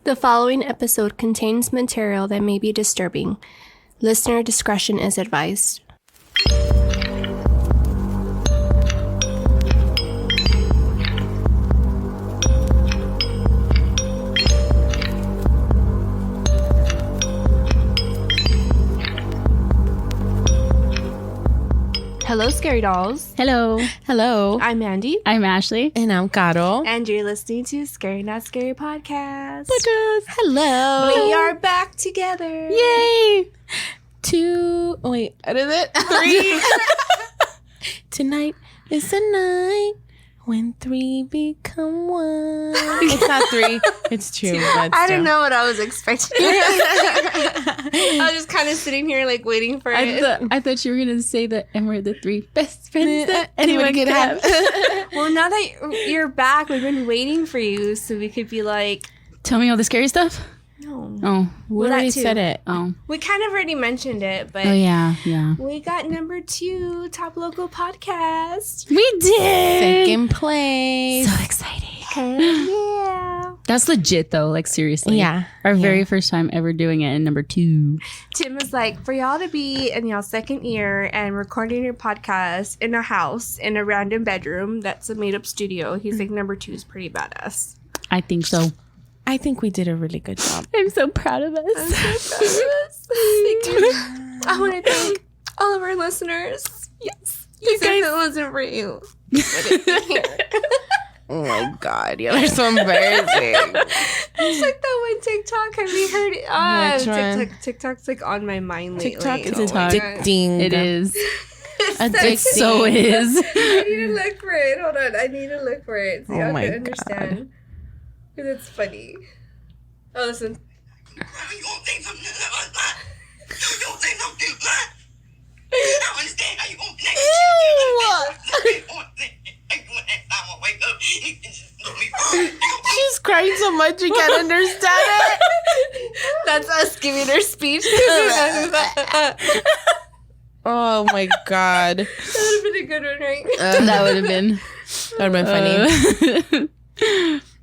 The following episode contains material that may be disturbing. Listener discretion is advised. Hello, Scary Dolls. Hello. Hello. I'm Mandy. I'm Ashley. And I'm Caro. And you're listening to Scary Not Scary Podcast. Hello. We are back together. Yay. What is it? 3. Tonight is the night when 3 become 1. It's not 3. It's 2. I didn't know what I was expecting. I was just kind of sitting here like waiting for it. I thought you were going to say that and we're the 3 best friends that anyone could have. Well, now that you're back, we've been waiting for you so we could be like... Tell me all the scary stuff? No. Oh. We already said it. Oh. We kind of already mentioned it, but... Oh, yeah. We got number 2 top local podcast. We did! Second place. So exciting. Yeah. That's legit, though. Like, seriously. Yeah. Our very first time ever doing it in number 2. Tim was like, for y'all to be in y'all's second year and recording your podcast in a house, in a random bedroom that's a made-up studio, he's like, number 2 is pretty badass. I think so. I think we did a really good job. I'm so proud of us. I want to thank all of our listeners. Yes. You guys, if it wasn't for you, wouldn't be here. Oh my God. Yeah, they're so embarrassing. It's like that one TikTok. Have you heard it? Which one? TikTok's like on my mind lately. TikTok is Oh my addicting. It is. Addicting. So is. I need to look for it. Hold on. I need to look for it so y'all my can understand. Because it's funny. Oh, listen. You don't think something like that? You don't think something like that? I don't understand how you gonna connect She's crying so much we can't understand it. That's us giving her speech. Oh my God. That would have been a good one, right? That would have been. That would have been funny.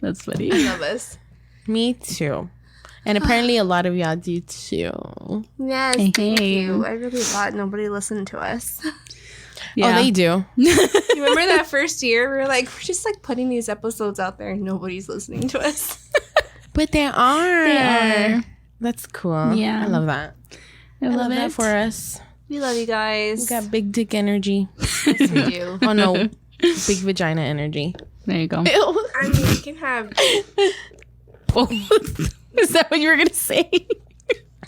That's funny. I love us. Me too. And apparently a lot of y'all do too. Yes, Hey. thank you. I really thought nobody listened to us. Yeah. Oh, they do. You remember that first year? We were like, we're just like putting these episodes out there and nobody's listening to us. But they are. They are. That's cool. Yeah. I love that. I love that it. for us. We love you guys. We got big dick energy. Yes, we do. Oh no. Big vagina energy. There you go. I mean, you can have... Is that what you were going to say?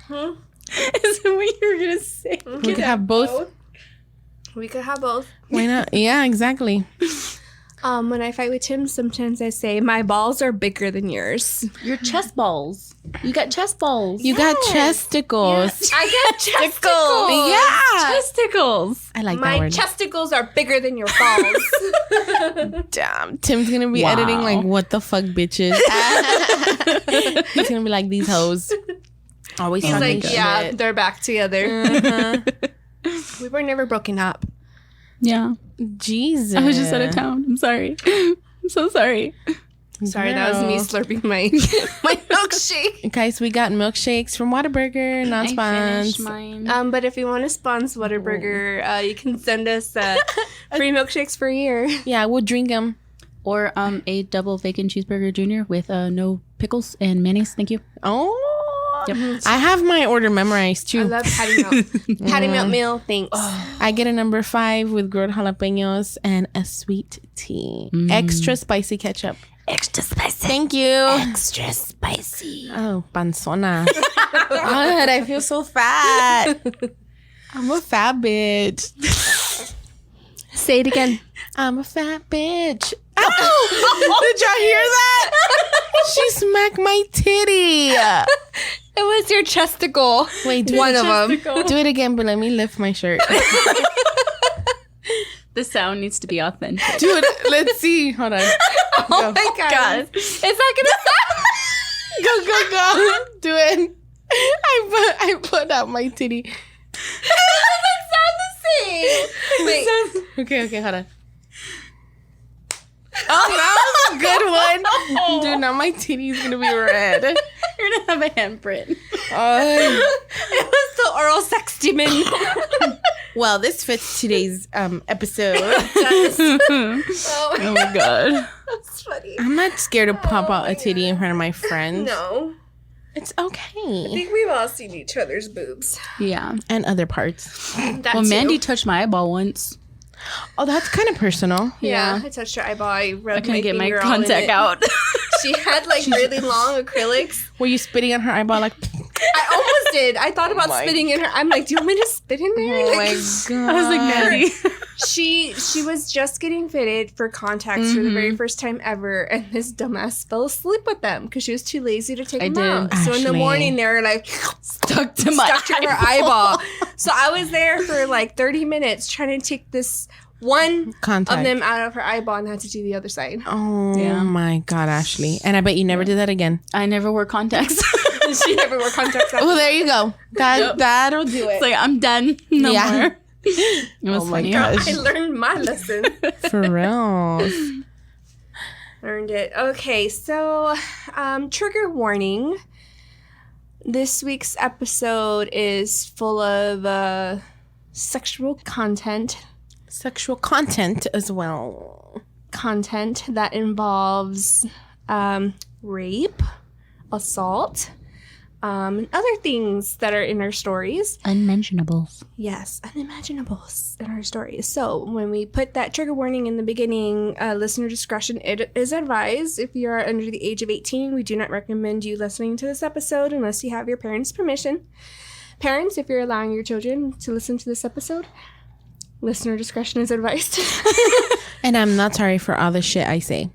Huh? Is that what you were going to say? We could have both. We could have both. Why not? Yeah, exactly. When I fight with Tim, sometimes I say, my balls are bigger than yours. Your chest balls. You got chest balls. You got chesticles. I get chesticles. Yeah. Chesticles. I like My that word. chesticles are bigger than your balls. Damn. Tim's going to be Wow. editing like, what the fuck, bitches? He's going to be like, these hoes. Always He's talking like, shit. yeah, they're back together. Uh-huh. We were never broken up. Yeah. Jesus. I was just out of town. I'm sorry. I'm so sorry. Sorry, that was me slurping my milkshake. Guys, we got milkshakes from Whataburger, not I finished sponsors. mine. But if you want to sponsor Whataburger, you can send us free milkshakes for a year. Yeah, we'll drink them. Or a double bacon cheeseburger junior with no pickles and mayonnaise. Thank you. Oh. Yep. I have my order memorized I too. love patty milk. Patty milk meal, thanks. I get a number 5 with grilled jalapenos and a sweet tea. Extra spicy ketchup. Extra spicy. Thank you. Extra spicy. Oh, panzona. God, I feel so fat. I'm a fat bitch. Say it again. I'm a fat bitch. Ow! Did y'all hear that? She smacked my titty. It was your chesticle. Wait, One of them. Do it again, but let me lift my shirt. The sound needs to be authentic. Do it. Let's see. Hold on. Oh my god. It's not gonna Go. Do it. I put out my titty. It doesn't sound the same. Wait. Okay, hold on. Oh, that was a good one. Dude, now my titty's gonna be red. have a handprint. It was the oral sex demon. Well, this fits today's episode. Oh my god. That's funny. I'm not scared to pop out a titty in front of my friends. No. It's I okay. think we've all seen each other's boobs. Yeah. And other parts. That Well, too. Mandy touched my eyeball once. Oh, that's kind of personal. Yeah, I touched her eyeball. I rubbed I couldn't get my finger all in contact it. out. She had like really long acrylics. Were you spitting on her eyeball like? I almost did. I thought about my spitting in her. I'm like, do you want me to spit in there? Oh Like, my god! I was like, Mandy. she was just getting fitted for contacts for the very first time ever, and this dumbass fell asleep with them because she was too lazy to take I them did. out. So in the Ashley. morning, they were like Stuck to my stuck to her eyeball. So I was there for like 30 minutes trying to take this one Contact. of them out of her eyeball and had to do the other side. Oh Yeah. my god, Ashley! And I bet you never did that again. I never wore contacts. She never wore contacts. Well, there you go. That'll do it. It's like, I'm done. No Yeah. more. It was Oh my funny. gosh. I learned my lesson. For real. Learned it. Okay, so trigger warning. This week's episode is full of sexual content as well. content that involves rape, assault, and other things that are in our stories. Unmentionables. Yes, unimaginables in our stories. So when we put that trigger warning in the beginning, listener discretion it is advised. If you are under the age of 18, we do not recommend you listening to this episode unless you have your parents' permission. Parents, if you're allowing your children to listen to this episode, listener discretion is advised. And I'm not sorry for all the shit I say.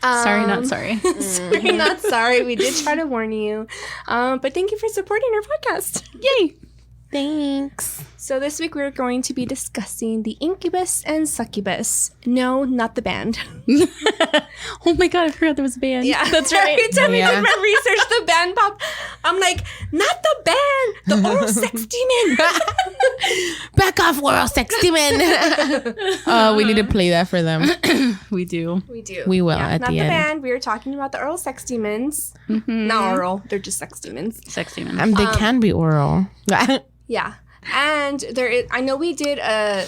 Sorry, not sorry. Sorry, not sorry. We did try to warn you. But thank you for supporting our podcast. Yay. Thanks. So this week we're going to be discussing the Incubus and Succubus. No, not the band. Oh my god, I forgot there was a band. Yeah, That's right. Every time Yeah. I did my research, the band popped. I'm like, not the band, the oral sex demon. Back off, oral sex demon. We need to play that for them. We do. We do. We will at not the the end. band. We were talking about the oral sex demons. Not oral. They're just sex demons. Sexy man. They can be oral. Yeah, and there is. I know we did a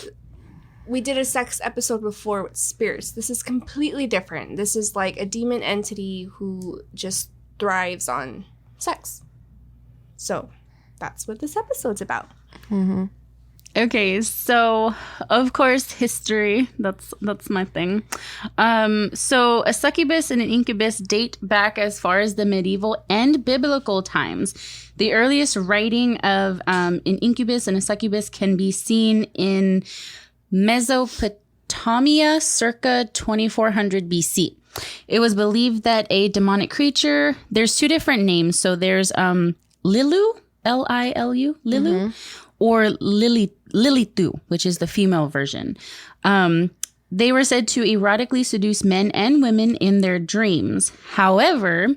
sex episode before with spirits. This is completely different. This is like a demon entity who just thrives on sex. So that's what this episode's about. Okay, so of course history. That's my thing. So a succubus and an incubus date back as far as the medieval and biblical times. The earliest writing of an incubus and a succubus can be seen in Mesopotamia circa 2400 BC. It was believed that a demonic creature, there's two different names. So there's Lilu, Lilu, Lilu, or Lilithu, which is the female version. They were said to erotically seduce men and women in their dreams. However,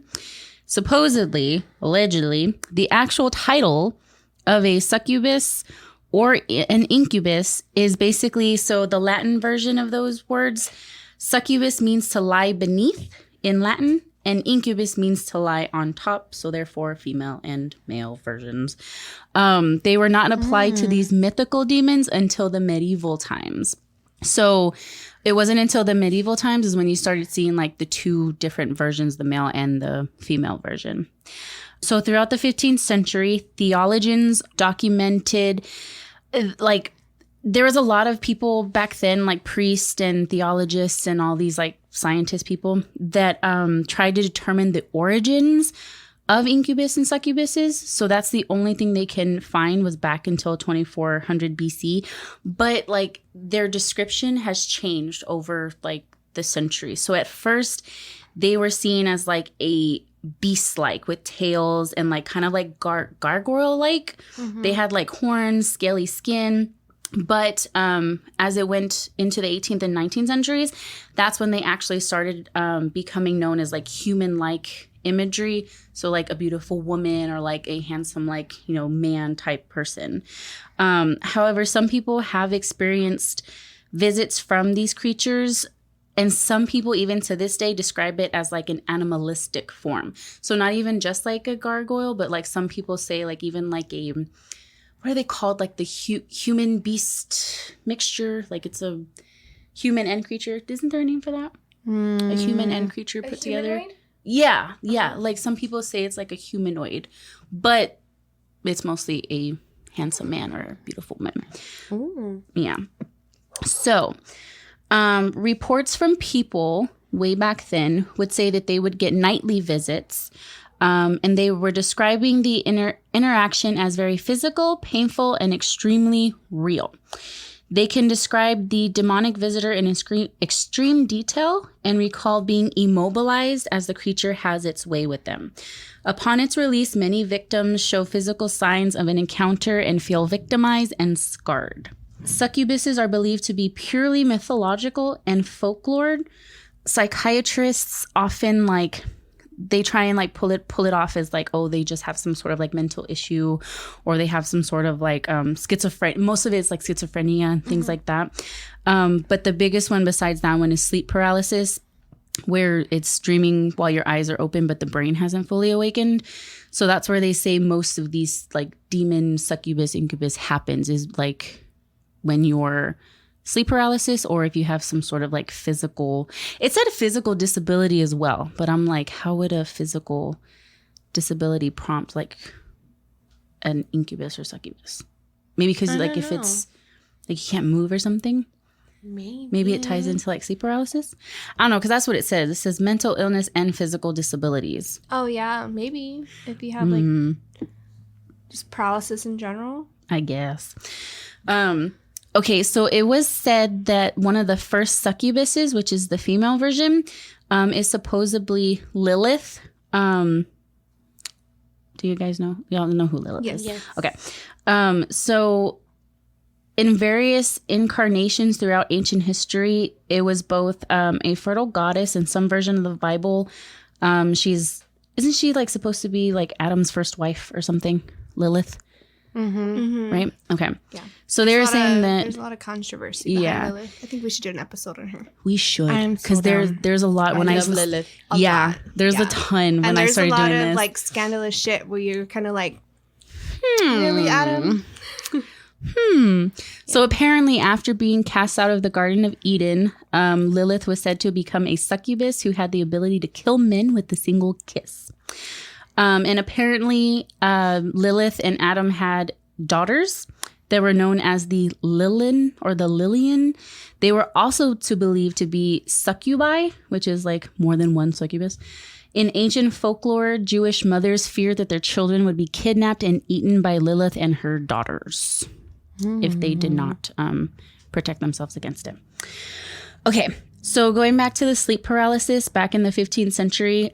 supposedly, allegedly, the actual title of a succubus or an incubus is basically, so the Latin version of those words, succubus means to lie beneath in Latin, and incubus means to lie on top, so therefore female and male versions. They were not applied to these mythical demons until the medieval times. So it wasn't until the medieval times is when you started seeing like the two different versions, the male and the female version. So throughout the 15th century, theologians documented like there was a lot of people back then, like priests and theologists and all these like scientist people that tried to determine the origins of incubus and succubuses. So that's the only thing they can find was back until 2400 BC. But like their description has changed over like the centuries. So at first they were seen as like a beast-like with tails and like kind of like gargoyle-like. They had like horns, scaly skin. But as it went into the 18th and 19th centuries, that's when they actually started becoming known as like human-like imagery. So like a beautiful woman or like a handsome like, you know, man type person. However, some people have experienced visits from these creatures And some people even to this day describe it as like an animalistic form. So not even just like a gargoyle, but like some people say like even like a, what are they called? Like the human beast mixture. Like it's a human and creature. Isn't there a name for that? A human and creature put together. Yeah. Yeah. Like some people say it's like a humanoid, but it's mostly a handsome man or a beautiful woman. Ooh. Yeah. So reports from people way back then would say that they would get nightly visits, and they were describing the interaction as very physical, painful, and extremely real. They can describe the demonic visitor in extreme detail and recall being immobilized as the creature has its way with them. Upon its release, many victims show physical signs of an encounter and feel victimized and scarred. Succubuses are believed to be purely mythological and folklore. Psychiatrists often they try and pull it off as oh, they just have some sort of mental issue, or they have some sort of schizophrenia. Most of it is schizophrenia and things like that. But the biggest one besides that one is sleep paralysis, where it's dreaming while your eyes are open, but the brain hasn't fully awakened. So that's where they say most of these demon succubus incubus happens is when you're sleep paralysis, or if you have some sort of physical, it said physical disability as well, but I'm how would a physical disability prompt an incubus or succubus? Maybe because if it's you can't move or something. Maybe it ties into sleep paralysis. I don't know, because that's what it says. It says mental illness and physical disabilities. Oh yeah, maybe if you have just paralysis in general, I guess. Okay, so it was said that one of the first succubuses, which is the female version, is supposedly Lilith. Do you guys know? Y'all know who Lilith is? Yes. Okay. So in various incarnations throughout ancient history, it was both a fertile goddess. In some version of the Bible, isn't she supposed to be Adam's first wife or something? Lilith. Right? Okay. Yeah. So they were saying that there's a lot of controversy behind Lilith. I think we should do an episode on her. We should, because there's a lot when I love Lilith. There's a ton when I started doing this. And there's a lot of scandalous shit where you're kind of really, Adam? So apparently, after being cast out of the Garden of Eden, Lilith was said to become a succubus who had the ability to kill men with a single kiss. And apparently, Lilith and Adam had daughters that were known as the Lilin or the Lilian. They were also believed to be succubi, which is more than one succubus. In ancient folklore, Jewish mothers feared that their children would be kidnapped and eaten by Lilith and her daughters if they did not protect themselves against it. Okay. So going back to the sleep paralysis, back in the 15th century,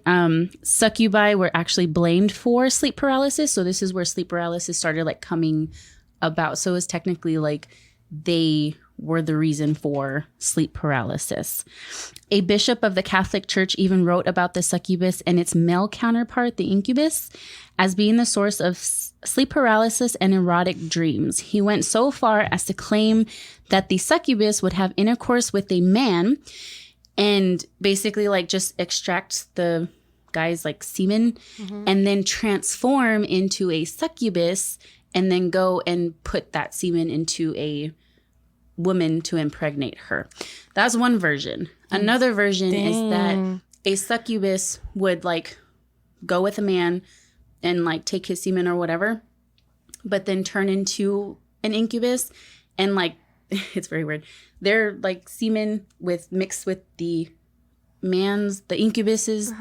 succubi were actually blamed for sleep paralysis. So this is where sleep paralysis started coming about. So it was technically they were the reason for sleep paralysis. A bishop of the Catholic Church even wrote about the succubus and its male counterpart, the incubus, as being the source of sleep paralysis and erotic dreams. He went so far as to claim that the succubus would have intercourse with a man and basically just extract the guy's semen and then transform into a succubus and then go and put that semen into a woman to impregnate her. That's one version. Another version is that a succubus would go with a man and take his semen or whatever, but then turn into an incubus and it's very weird. Their semen mixed with the incubus's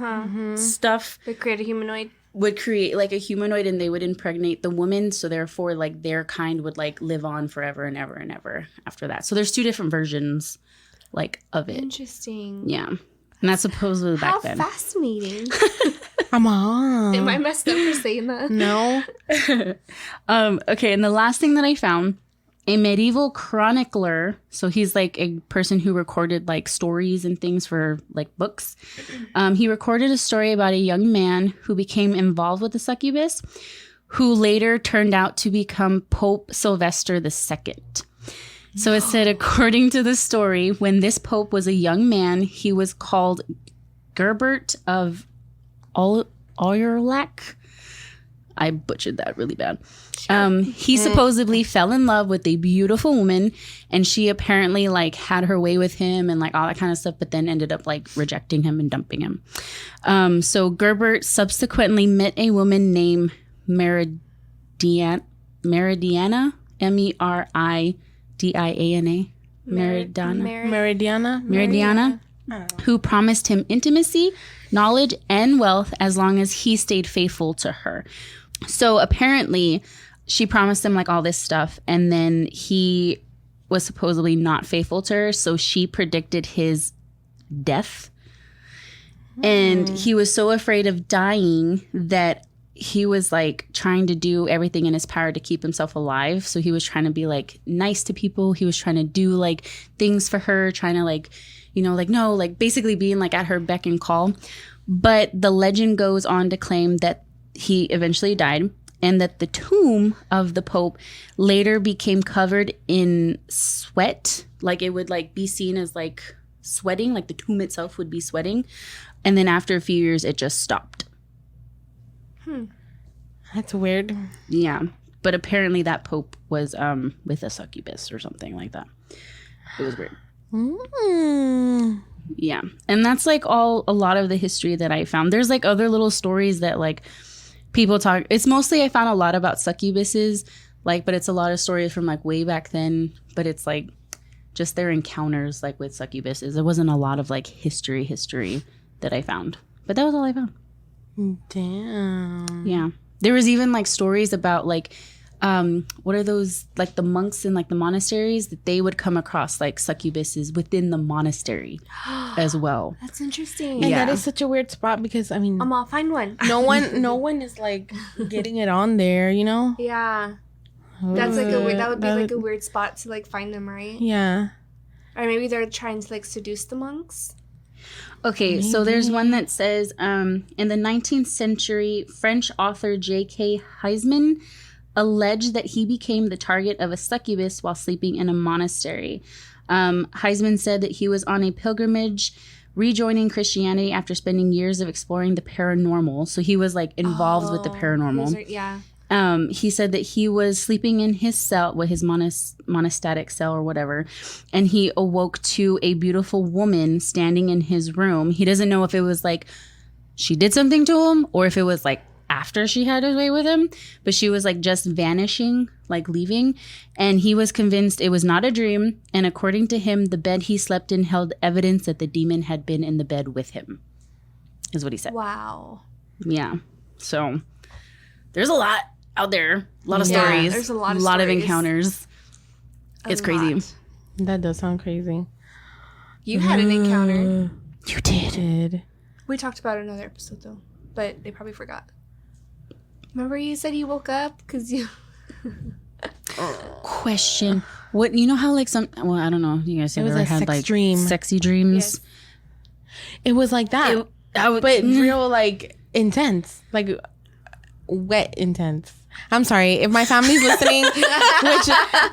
stuff. They create a humanoid. Would create a humanoid, and they would impregnate the woman. So therefore, their kind would live on forever and ever and ever after that. So there's two different versions of it. Interesting. Yeah, and that's supposedly back then. How fascinating. Come on. Am I messed up for saying that? No. Okay, and the last thing that I found, a medieval chronicler, so he's a person who recorded stories and things for books. He recorded a story about a young man who became involved with the succubus, who later turned out to become Pope Sylvester II. So it said, according to the story, when this pope was a young man, he was called Gerbert of Aurelac. I butchered that really bad. He supposedly fell in love with a beautiful woman, and she apparently like had her way with him and like all that kind of stuff, but then ended up like rejecting him and dumping him. So Gerbert subsequently met a woman named Meridiana, Meridiana. Meridiana, who promised him intimacy, knowledge, and wealth as long as he stayed faithful to her. So apparently she promised him like all this stuff, and then he was supposedly not faithful to her, so she predicted his death. And he was so afraid of dying that he was like trying to do everything in his power to keep himself alive. So he was trying to be like nice to people. He was trying to do like things for her, trying to like, you know, like, no, like basically being like at her beck and call. But the legend goes on to claim that he eventually died, and that the tomb of the Pope later became covered in sweat. Like it would like be seen as like sweating, like the tomb itself would be sweating. And then after a few years, it just stopped. That's weird. Yeah. But apparently that Pope was with a succubus or something like that. It was weird. Yeah. And that's like a lot of the history that I found. There's like other little stories that like people talk. It's mostly I found a lot about succubuses, like, but it's a lot of stories from like way back then. But it's like just their encounters like with succubuses. There wasn't a lot of like history that I found. But that was all I found. Damn. Yeah. There was even like stories about like what are those like the monks in like the monasteries that they would come across like succubuses within the monastery as well. That's interesting. And Yeah. that is such a weird spot because I mean I'll find one. no one is like getting it on there, you know? Yeah. That's like a weird, that would be like a weird spot to like find them, right? Yeah. Or maybe they're trying to like seduce the monks. Okay, so there's one that says, in the 19th century, French author J.K. Heisman alleged that he became the target of a succubus while sleeping in a monastery. Heisman said that he was on a pilgrimage rejoining Christianity after spending years of exploring the paranormal. So he was like involved with the paranormal. Yeah. He said that he was sleeping in his cell, with his monastic cell or whatever, and he awoke to a beautiful woman standing in his room. He doesn't know if it was like she did something to him or if it was like after she had her way with him, but she was like just vanishing, like leaving, and he was convinced it was not a dream, and according to him, the bed he slept in held evidence that the demon had been in the bed with him, is what he said. Wow. Yeah. So there's a lot out there, a lot of stories. There's a lot of of stories. encounters. It's crazy. lot. That does sound crazy. You had an encounter. You did. We talked about it in another episode though, but they probably forgot. Remember you said you woke up because you... Question. What, you know how like some, well, I don't know, you guys have was ever a had sex like dream. sexy dreams? Yes. It was like that. But real like intense. Like wet intense. I'm sorry if my family's listening, which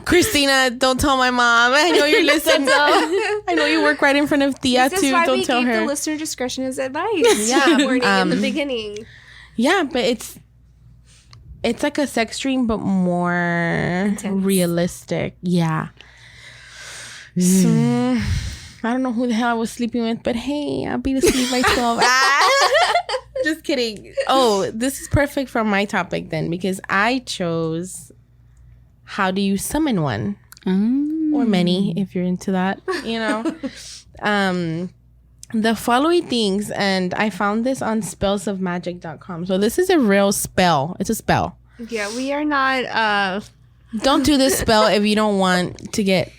Christina, don't tell my mom. I know you're listening. I know you work right in front of Tia This too. is why Don't we tell gave her. the listener discretion as advice. Yeah, Warning at the beginning. Yeah, but it's like a sex dream, but more realistic. Yeah. So I don't know who the hell I was sleeping with, but hey, I'll be to sleep by 12. Just kidding. Oh, this is perfect for my topic then, because I chose how do you summon one? Or many, if you're into that, you know. The following things, and I found this on spellsofmagic.com. So this is a real spell. It's a spell. Yeah, we are not... Don't do this spell if you don't want to get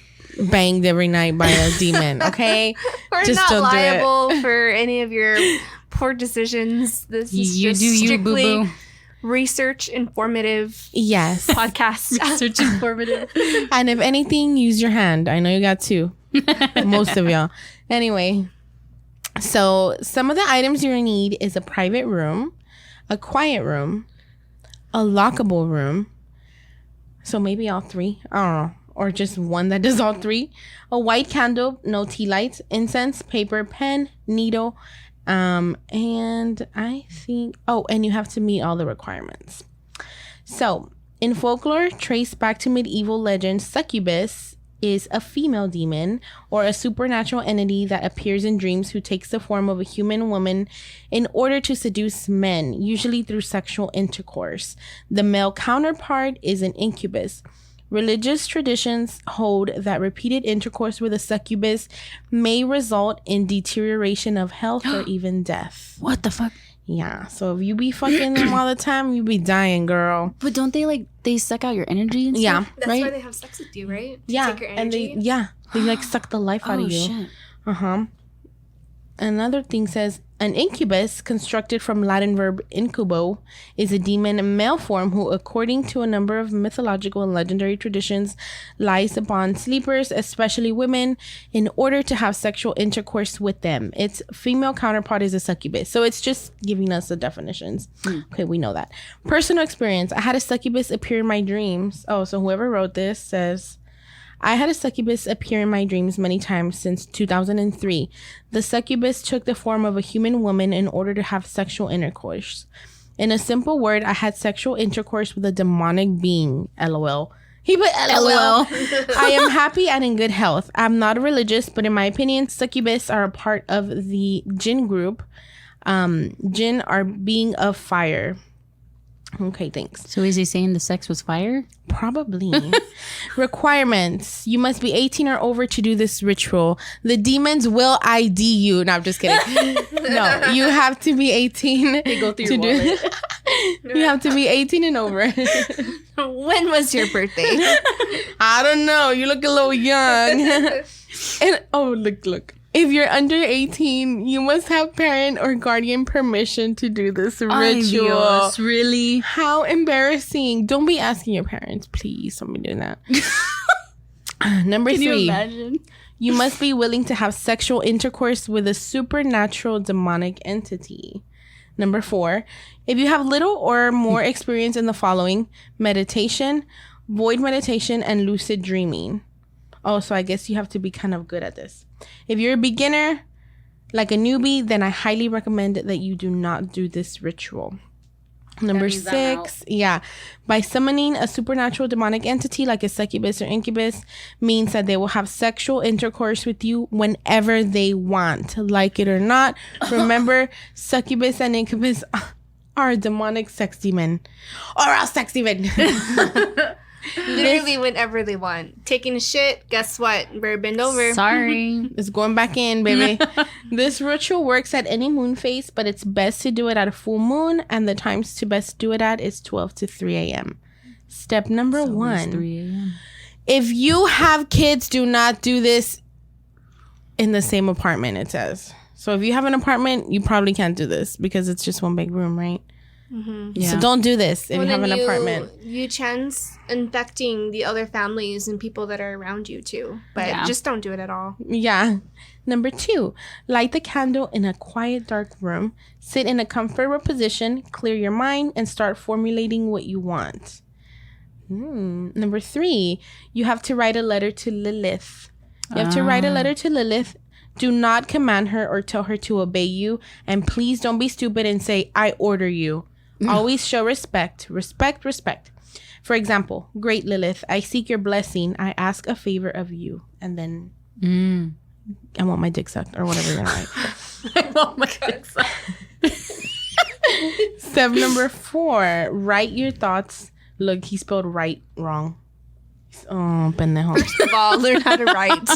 banged every night by a demon, okay? We're Just not don't do it. liable for any of your poor decisions. This is You just do you, strictly boo-boo. research informative Yes. podcast. Research informative. And if anything, use your hand. I know you got two. Most of y'all. Anyway, so some of the items you're going to need is a private room, a quiet room, a lockable room. So maybe all three. I don't know. or just one that does all three. A white candle, no tea lights, incense, paper, pen, needle, and I think, and you have to meet all the requirements. So, in folklore, traced back to medieval legends, succubus is a female demon or a supernatural entity that appears in dreams who takes the form of a human woman in order to seduce men, usually through sexual intercourse. The male counterpart is an incubus. Religious traditions hold that repeated intercourse with a succubus may result in deterioration of health or even death. What the fuck? Yeah, so if you be fucking them all the time, you be dying, girl. But don't they suck out your energy and stuff? Yeah, That's right? why they have sex with you, right? To Yeah, take your and energy. they like suck the life out of you. Shit. Another thing says, an incubus, constructed from Latin verb incubo, is a demon male form who, according to a number of mythological and legendary traditions, lies upon sleepers, especially women, in order to have sexual intercourse with them. Its female counterpart is a succubus. So it's just giving us the definitions. Okay, we know that. Personal experience. I had a succubus appear in my dreams. Oh, so whoever wrote this says, I had a succubus appear in my dreams many times since 2003. The succubus took the form of a human woman in order to have sexual intercourse. In a simple word, I had sexual intercourse with a demonic being. LOL. He put LOL. I am happy and in good health. I'm not religious, but in my opinion, succubus are a part of the jinn group. Jinn are being of fire. Okay, thanks. So is he saying the sex was fire? Probably. Requirements. You must be 18 or over to do this ritual. The demons will ID you. No, I'm just kidding. No, you have to be 18 They go through to your do wallet. You have to be 18 and over. When was your birthday? I don't know. You look a little young. And look. If you're under 18, you must have parent or guardian permission to do this ritual. Ay, Dios, really? How embarrassing. Don't be asking your parents, please. Don't be doing that. Number Can 3. you imagine? You must be willing to have sexual intercourse with a supernatural demonic entity. Number 4. If you have little or more experience in the following: meditation, void meditation, and lucid dreaming. Oh, so I guess you have to be kind of good at this. If you're a beginner, like a newbie, then I highly recommend that you do not do this ritual. Number 6, by summoning a supernatural demonic entity like a succubus or incubus means that they will have sexual intercourse with you whenever they want, like it or not. Remember, succubus and incubus are a demonic sex demon, or a sex demon. Literally whenever they want. Taking a shit, guess what? Better bend over. Sorry. It's going back in, baby. This ritual works at any moon phase, but it's best to do it at a full moon, and the times to best do it at is 12 to 3 a.m. Step number 1. 3 a.m. If you have kids, do not do this in the same apartment, it says. So if you have an apartment, you probably can't do this because it's just one big room, right? Yeah. So don't do this if you have an then apartment. You chance infecting the other families and people that are around you too. But just don't do it at all. Yeah. Number 2, light the candle in a quiet, dark room. Sit in a comfortable position, clear your mind, and start formulating what you want. Number 3, you have to write a letter to Lilith. You have to write a letter to Lilith. Do not command her or tell her to obey you. And please don't be stupid and say, I order you. Always show respect. Respect. For example, great Lilith, I seek your blessing. I ask a favor of you. And then I want my dick sucked or whatever you're gonna write. I want my dick sucked. Step number 4, write your thoughts. Look, he spelled right wrong. Oh, pendejo. First of all, learn how to write.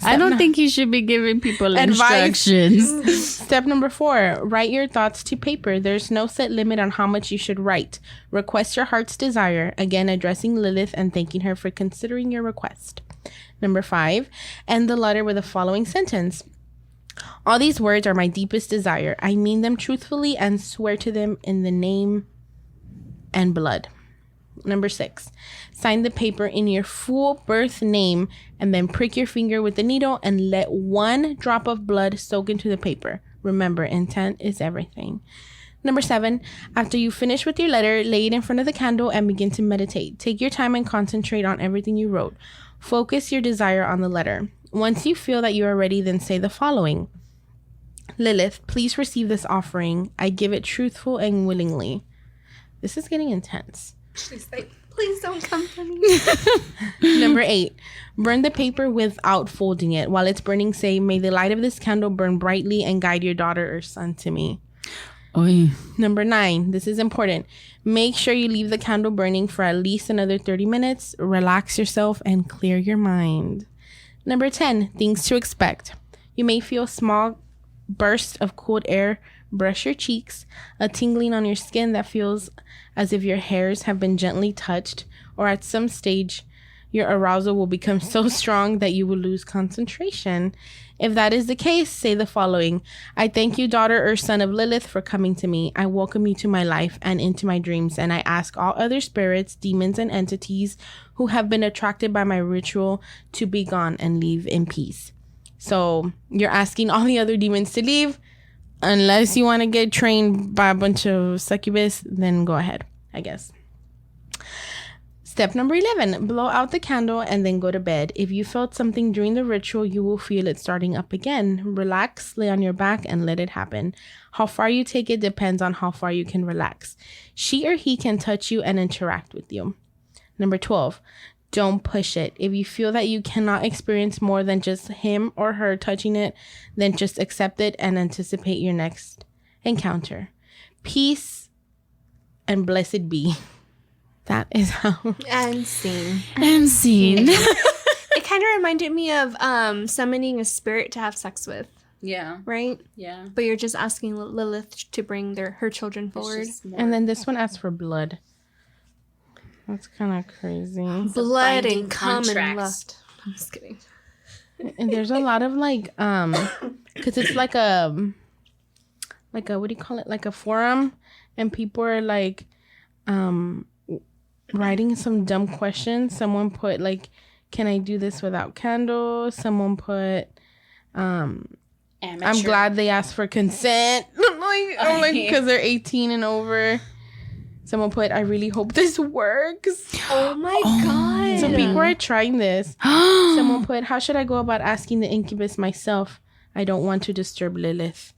I don't think you should be giving people Advice. instructions. Step number 4, write your thoughts to paper. There's no set limit on how much you should write. Request your heart's desire. Again, addressing Lilith and thanking her for considering your request. Number 5, end the letter with the following sentence. All these words are my deepest desire. I mean them truthfully and swear to them in the name and blood. Number 6, sign the paper in your full birth name and then prick your finger with the needle and let 1 drop of blood soak into the paper. Remember, intent is everything. Number 7, after you finish with your letter, lay it in front of the candle and begin to meditate. Take your time and concentrate on everything you wrote. Focus your desire on the letter. Once you feel that you are ready, then say the following. Lilith, please receive this offering. I give it truthful and willingly. This is getting intense. She's like, please don't come for me. Number 8, burn the paper without folding it. While it's burning, say, may the light of this candle burn brightly and guide your daughter or son to me. Oy. Number 9, this is important. Make sure you leave the candle burning for at least another 30 minutes. Relax yourself and clear your mind. Number 10, things to expect. You may feel small bursts of cold air brush your cheeks, a tingling on your skin that feels as if your hairs have been gently touched, or at some stage, your arousal will become so strong that you will lose concentration. If that is the case, say the following. I thank you, daughter or son of Lilith, for coming to me. I welcome you to my life and into my dreams, and I ask all other spirits, demons, and entities who have been attracted by my ritual to be gone and leave in peace. So you're asking all the other demons to leave. Unless you want to get trained by a bunch of succubus, then go ahead, I guess. Step number 11, blow out the candle and then go to bed. If you felt something during the ritual, you will feel it starting up again. Relax, lay on your back, and let it happen. How far you take it depends on how far you can relax. She or he can touch you and interact with you. Number 12, don't push it. If you feel that you cannot experience more than just him or her touching it, then just accept it and anticipate your next encounter. Peace and blessed be. That is how. And scene. And scene. It kind of reminded me of summoning a spirit to have sex with, Yeah. right? Yeah. But you're just asking Lilith to bring her children forward. And then this one asks for blood. That's kind of crazy. Blood binding and cum and contracts. lust. I'm just kidding. And there's a lot of like, because it's like a, what do you call it? Like a forum, and people are like, writing some dumb questions. Someone put like, can I do this without candles? Someone put, I'm glad they asked for consent. I'm like, because they're 18 and over. Someone put, I really hope this works. Oh my god. So people are trying this. Someone put, how should I go about asking the incubus myself? I don't want to disturb Lilith.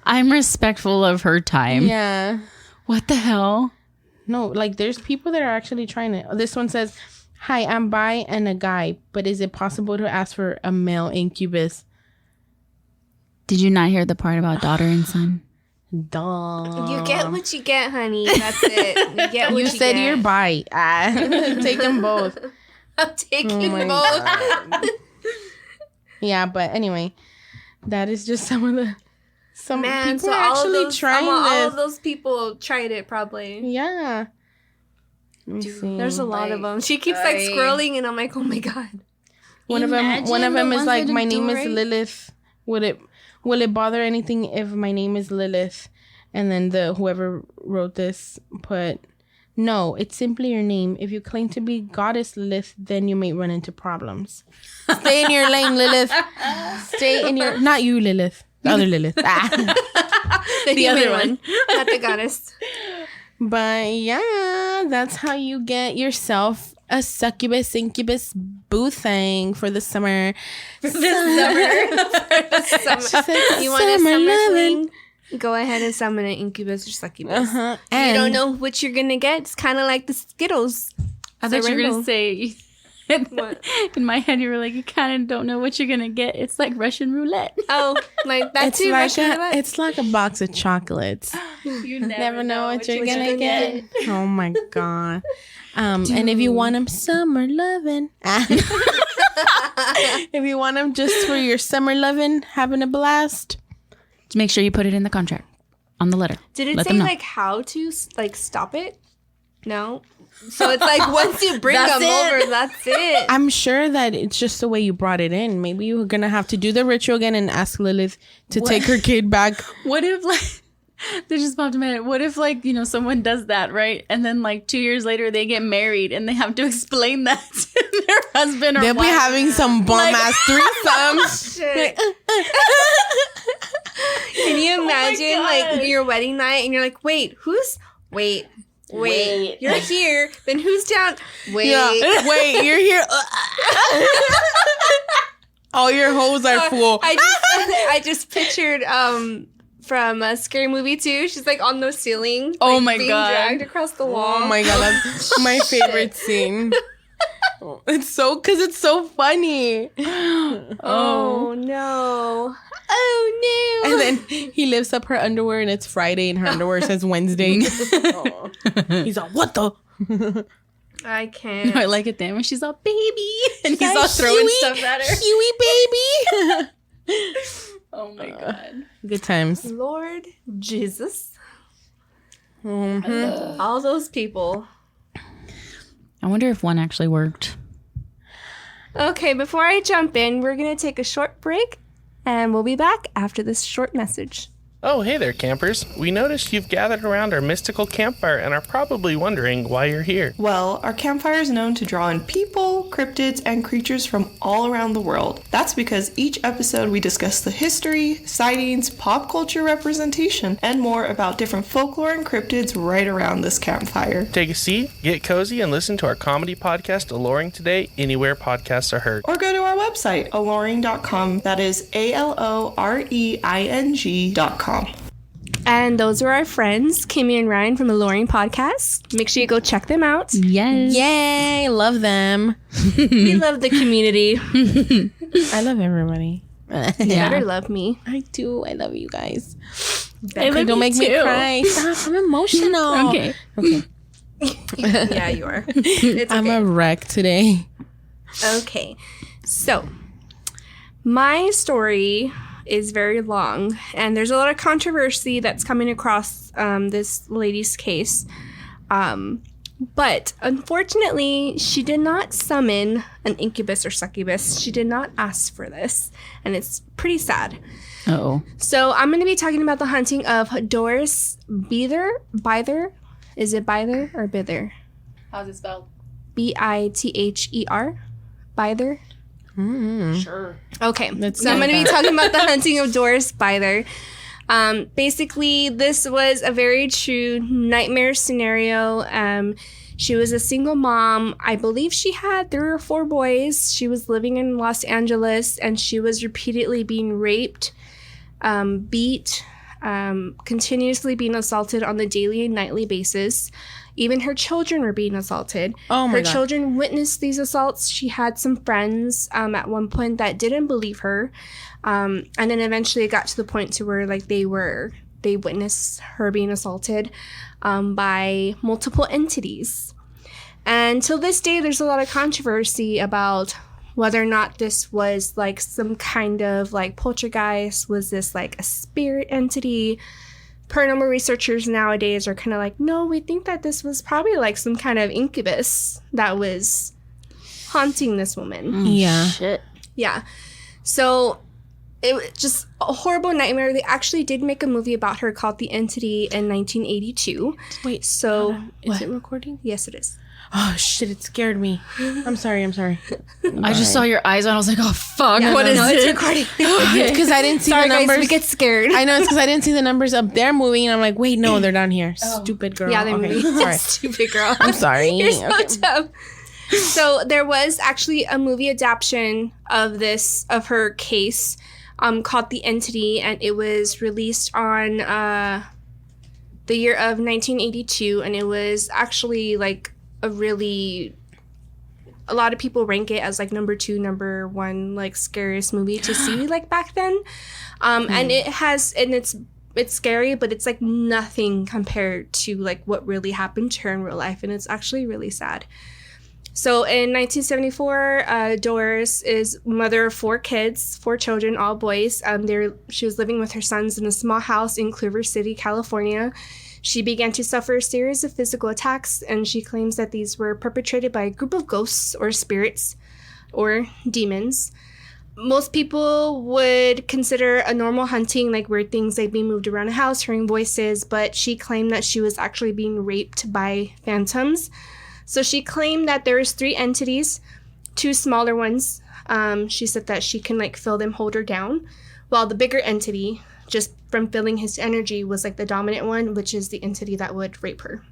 I'm respectful of her time. Yeah. What the hell? No, like there's people that are actually trying it. This one says, hi, I'm bi and a guy, but is it possible to ask for a male incubus? Did you not hear the part about daughter and son? Duh. You get what you get, honey. That's it. You get what You you said get. you're bi. Take them both. I'm taking Oh my both. God. Yeah, but anyway, that is just some of the. Some Man, people so are all of actually those, trying all this. of those people tried it probably. Yeah. Let me see. There's a lot of them. She keeps like scrolling, and I'm like, oh my god. One of them Imagine the is ones like, that my do name is right. Lilith. Will it bother anything if my name is Lilith? And then whoever wrote this put, no, it's simply your name. If you claim to be goddess Lilith, then you may run into problems. Stay in your lane, Lilith. Stay in your, not you, Lilith. The other Lilith. The other one. Not the goddess. But yeah, that's how you get yourself a succubus incubus boo thing for the summer. For the summer. You want a Summer summer lovin'. fling? Go ahead and summon an incubus or succubus. Uh-huh. You And don't know what you're gonna get. It's kind of like the Skittles. I It's a thought you were rainbow. going to say, What? in my head, you were like, you kind of don't know what you're going to get. It's like Russian roulette. Oh, like that it's too. like Russian a, roulette. it's like a box of chocolates. You Never know what you're gonna gonna get. Oh my god. And if you want them summer loving, if you want them just for your summer loving, having a blast. Just make sure you put it in the contract on the letter. Did it Let say them know. like how to like stop it? No. So it's like once you bring That's them it. over, that's it. I'm sure that it's just the way you brought it in. Maybe you're gonna have to do the ritual again and ask Lilith to take her kid back. What if like they just popped in my head? What if like, you know, someone does that, right? And then like 2 years later they get married and they have to explain that to their husband or They'll be wife. having some bum ass threesomes. Shit. Can you imagine God. like your wedding night and you're like, wait, Wait. You're here. Then who's down? Wait. Yeah. Wait, you're here. All your hoes are full. I just pictured from a Scary Movie 2. She's like on the ceiling. Oh like, my being God. dragged across the wall. Oh my God, that's my favorite scene. It's so funny. Oh no. Oh no. And then he lifts up her underwear and it's Friday and her underwear says Wednesday. He's like, what the? I can't. I like it then when she's all baby and he's like, all throwing Huey, stuff at her. Huey, baby. Oh my God. Good times. Lord Jesus. Mm-hmm. All those people. I wonder if one actually worked. Okay, before I jump in, we're going to take a short break and we'll be back after this short message. Oh, hey there, campers. We noticed you've gathered around our mystical campfire and are probably wondering why you're here. Well, our campfire is known to draw in people, cryptids, and creatures from all around the world. That's because each episode we discuss the history, sightings, pop culture representation, and more about different folklore and cryptids right around this campfire. Take a seat, get cozy, and listen to our comedy podcast, Alluring Today, anywhere podcasts are heard. Or go to our website, alluring.com. That is ALOREING.com. And those are our friends, Kimmy and Ryan from Alluring Podcast. Make sure you go check them out. Yes. Yay, love them. We love the community. I love everybody. You better love me. I do. I love you guys. I love Don't you make me too. cry. Stop. I'm emotional. Okay. Yeah, you are. It's I'm okay. a wreck today. Okay, so my story is very long, and there's a lot of controversy that's coming across this lady's case. But unfortunately, she did not summon an incubus or succubus. She did not ask for this, and it's pretty sad. Uh-oh. So I'm going to be talking about the hunting of Doris Bither. Is it Bither or Bither? How's it spelled? Bither. Bither. Sure. Okay, Let's so I'm see going to be that. talking about the hunting of Doris Bither. Basically, this was a very true nightmare scenario. She was a single mom. I believe she had 3 or 4 boys. She was living in Los Angeles, and she was repeatedly being raped, beat, continuously being assaulted on the daily and nightly basis. Even her children were being assaulted. Oh my Her God. children witnessed these assaults. She had some friends at one point that didn't believe her. And then eventually it got to the point to where like they witnessed her being assaulted by multiple entities. And till this day, there's a lot of controversy about whether or not this was like some kind of like poltergeist. Was this like a spirit entity? Paranormal researchers nowadays are kind of like, no, we think that this was probably like some kind of incubus that was haunting this woman. Yeah. Shit. Yeah. So it was just a horrible nightmare. They actually did make a movie about her called The Entity in 1982. Wait. So Is it recording? yes, it is. Oh shit! It scared me. I'm sorry. I just saw your eyes and I was like, oh, fuck. Yeah, What is it's it? recording. It's because I didn't see Sorry, the guys, numbers. we get scared. I know it's because I didn't see the numbers up there moving, and I'm like, wait, no, they're down here. Stupid girl. Yeah, they're okay. moving. Sorry. Stupid girl. I'm sorry. You're so Okay. dumb. So there was actually a movie adaptation of her case called The Entity, and it was released on the year of 1982, and it was actually like a lot of people rank it as like number 2, number 1 like scariest movie to see like back then. And it's scary, but it's like nothing compared to like what really happened to her in real life, and it's actually really sad. So in 1974, Doris is mother of 4 kids, 4 children, all boys. She was living with her sons in a small house in Culver City, California. She began to suffer a series of physical attacks, and she claims that these were perpetrated by a group of ghosts or spirits or demons. Most people would consider a normal hunting like weird things like being moved around a house, hearing voices, but she claimed that she was actually being raped by phantoms. So she claimed that there was 3 entities, 2 smaller ones. She said that she can like feel them hold her down, while the bigger entity, just from feeling his energy, was like the dominant one, which is the entity that would rape her.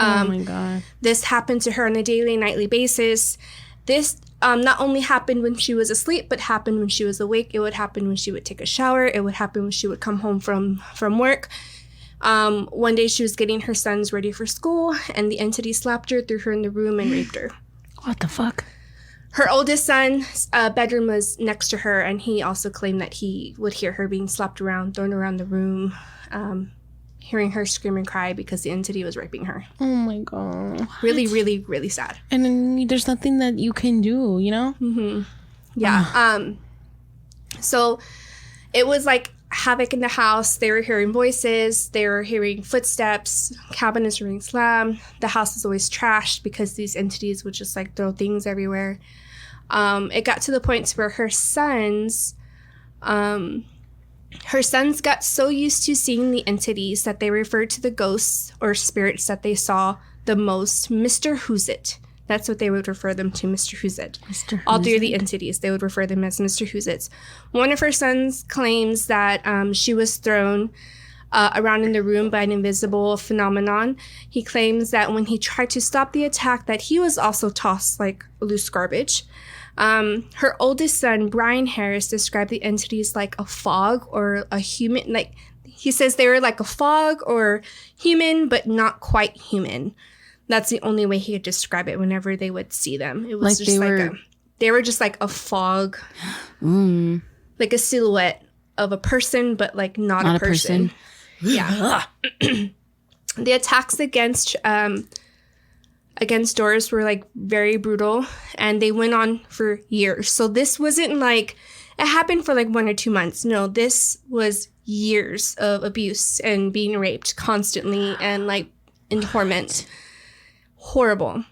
Oh my God. This happened to her on a daily, nightly basis. This not only happened when she was asleep, but happened when she was awake. It would happen when she would take a shower. It would happen when she would come home from work. One day she was getting her sons ready for school, and the entity slapped her, threw her in the room, and raped her. What the fuck? Her oldest son's bedroom was next to her, and he also claimed that he would hear her being slapped around, thrown around the room, hearing her scream and cry because the entity was raping her. Oh my God. Really, really, really sad. And then there's nothing that you can do, you know? Mm-hmm. Yeah. So it was like havoc in the house. They were hearing voices. They were hearing footsteps. Cabinets were being slammed. The house was always trashed because these entities would just like throw things everywhere. It got to the point where her sons got so used to seeing the entities that they referred to the ghosts or spirits that they saw the most, Mr. Who's It. That's what they would refer them to, Mr. Who's It. All three of the entities, they would refer them as Mr. Who's It. One of her sons claims that she was thrown around in the room by an invisible phenomenon. He claims that when he tried to stop the attack, that he was also tossed like loose garbage. Her oldest son, Brian Harris, described the entities like a fog or a human. Like he says they were like a fog or human, but not quite human. That's the only way he could describe it whenever they would see them. It was Like just they were just like a fog, like a silhouette of a person, but like not a person. Yeah. The attacks against doors were like very brutal, and they went on for years. So this wasn't like it happened for like 1 or 2 months. No, this was years of abuse and being raped constantly and like in torment. Horrible.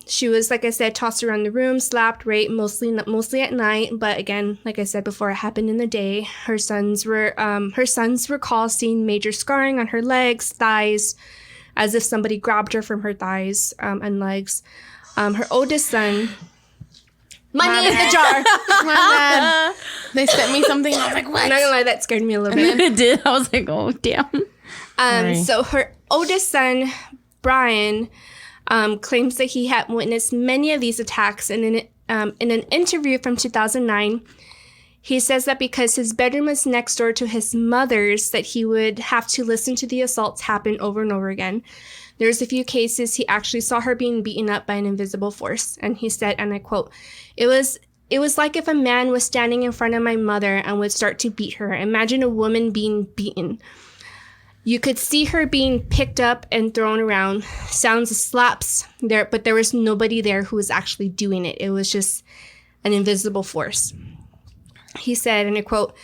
She was, like I said, tossed around the room, slapped, raped, mostly at night. But again, like I said before, it happened in the day. Her sons recall seeing major scarring on her legs, thighs, as if somebody grabbed her from her thighs and legs. Her oldest son, money in the jar. They sent me something. I was like, what? I'm not gonna lie, that scared me a little bit. It did. I was like, oh, damn. So her oldest son, Brian, claims that he had witnessed many of these attacks. And in an interview from 2009, he says that because his bedroom was next door to his mother's, that he would have to listen to the assaults happen over and over again. There's a few cases he actually saw her being beaten up by an invisible force. And he said, and I quote, It was like if a man was standing in front of my mother and would start to beat her. Imagine a woman being beaten. You could see her being picked up and thrown around. Sounds of slaps there, but there was nobody there who was actually doing it. It was just an invisible force. He said, and I quote,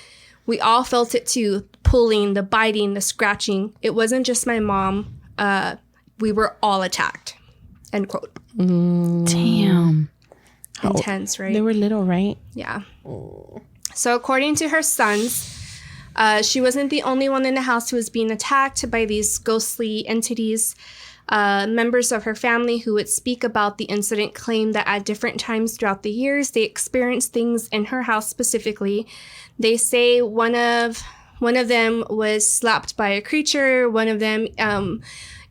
"We all felt it too, pulling, the biting, the scratching. It wasn't just my mom. We were all attacked." End quote. Damn. Intense, right? They were little, right? Yeah. So according to her sons, she wasn't the only one in the house who was being attacked by these ghostly entities. Members of her family who would speak about the incident claimed that at different times throughout the years, they experienced things in her house specifically. They say one of them was slapped by a creature. One of them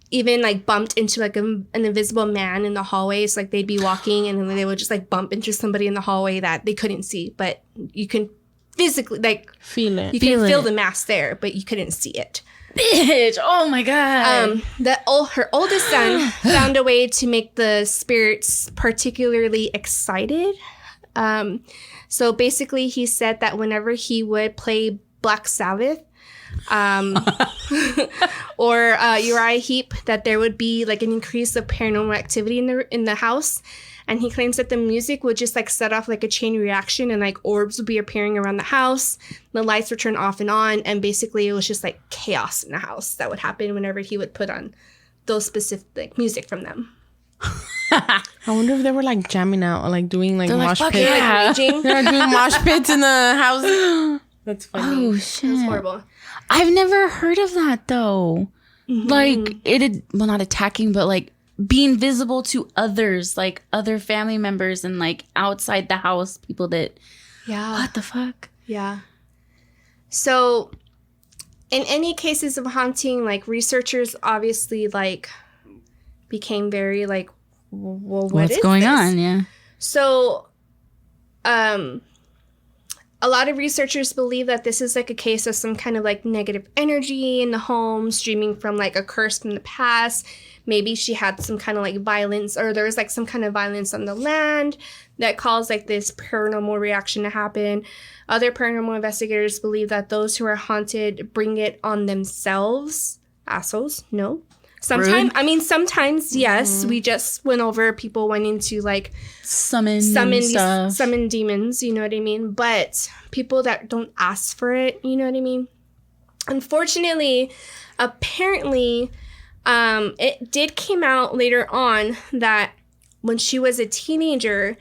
even like bumped into like an invisible man in the hallways. Like they'd be walking and then they would just like bump into somebody in the hallway that they couldn't see, but you can physically like feel it. You can feel the mass there, but you couldn't see it. Bitch! Oh my god! Her oldest son found a way to make the spirits particularly excited. So basically, he said that whenever he would play Black Sabbath, or Uriah Heep, that there would be like an increase of paranormal activity in the house. And he claims that the music would just like set off like a chain reaction, and like orbs would be appearing around the house. The lights would turn off and on, and basically it was just like chaos in the house that would happen whenever he would put on those specific like, music from them. I wonder if they were like jamming out or like doing like mosh pits. Yeah. They're doing mosh pits in the house. That's funny. Oh shit! It's horrible. I've never heard of that though. Mm-hmm. Like well, not attacking, but like being visible to others, like other family members and like outside the house, people that. Yeah. What the fuck? Yeah. So, in any cases of haunting, like researchers obviously like became very like, well, What's going on? Yeah. So, a lot of researchers believe that this is like a case of some kind of like negative energy in the home, streaming from like a curse from the past. Maybe she had some kind of like violence, or there was like some kind of violence on the land that caused like this paranormal reaction to happen. Other paranormal investigators believe that those who are haunted bring it on themselves. Assholes, no. Sometimes, yes. We just went over people wanting to like Summon demons, you know what I mean? But people that don't ask for it, you know what I mean? Unfortunately, apparently, it did came out later on that when she was a teenager,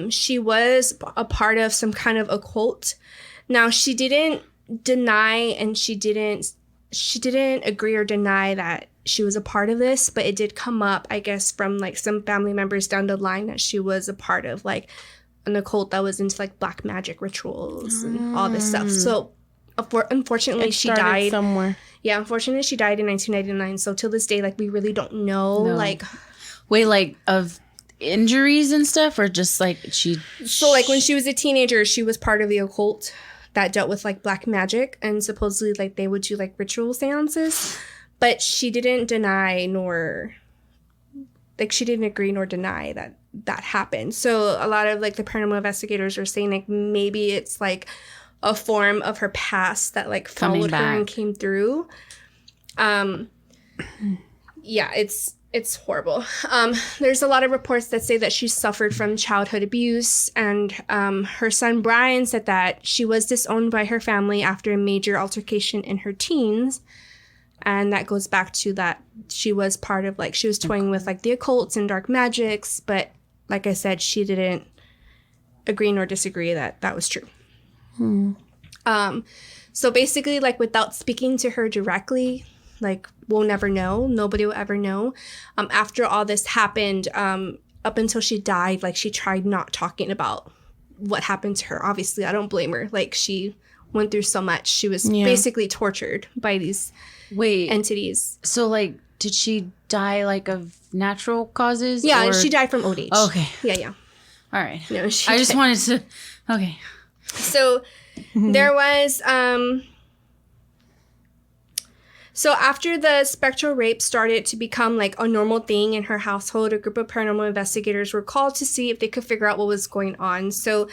she was a part of some kind of occult. Now, she didn't deny and she didn't agree or deny that she was a part of this, but it did come up, I guess, from like some family members down the line that she was a part of like an occult that was into like black magic rituals and all this stuff. So unfortunately, she died somewhere. Yeah, unfortunately, she died in 1999. So till this day, like we really don't know. Like, wait, like of injuries and stuff, or just like she. So like when she was a teenager, she was part of the occult that dealt with like black magic, and supposedly like they would do like ritual seances. But she didn't deny nor, like, she didn't agree nor deny that that happened. So a lot of, like, the paranormal investigators are saying, like, maybe it's, like, a form of her past that, like, followed her and came through. Yeah, it's horrible. There's a lot of reports that say that she suffered from childhood abuse, and her son Brian said that she was disowned by her family after a major altercation in her teens. And that goes back to that she was part of, like, she was toying with, like, the occults and dark magics. But, like I said, she didn't agree nor disagree that that was true. So basically, like, without speaking to her directly, like, we'll never know. Nobody will ever know. After all this happened, up until she died, like, she tried not talking about what happened to her. Obviously, I don't blame her. Like, she went through so much. She was basically tortured by these entities. So, like, did she die, like, of natural causes? Yeah, or? She died from old age. Okay. Yeah. All right. No, I just wanted to... Okay. So, there was... So after the spectral rape started to become like a normal thing in her household, a group of paranormal investigators were called to see if they could figure out what was going on. So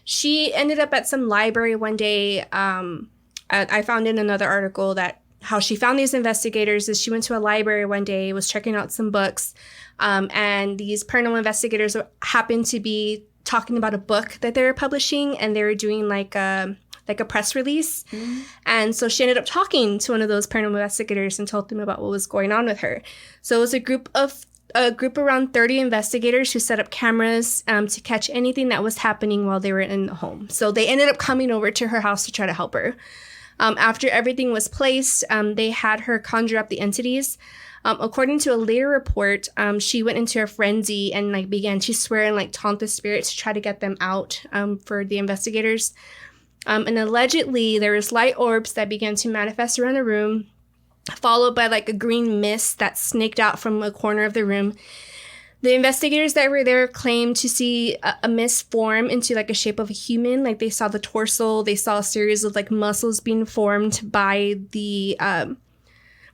she ended up at some library one day. I found in another article that how she found these investigators is she went to a library one day, was checking out some books, and these paranormal investigators happened to be talking about a book that they were publishing, and they were doing like a press release. And so she ended up talking to one of those paranormal investigators and told them about what was going on with her. So it was a group around 30 investigators who set up cameras to catch anything that was happening while they were in the home. So they ended up coming over to her house to try to help her. After everything was placed, they had her conjure up the entities. According to a later report, she went into a frenzy and like began to swear and like taunt the spirits to try to get them out for the investigators. And allegedly, there was light orbs that began to manifest around the room, followed by like a green mist that snaked out from a corner of the room. The investigators that were there claimed to see a mist form into like a shape of a human. Like they saw the torso, they saw a series of like muscles being formed by the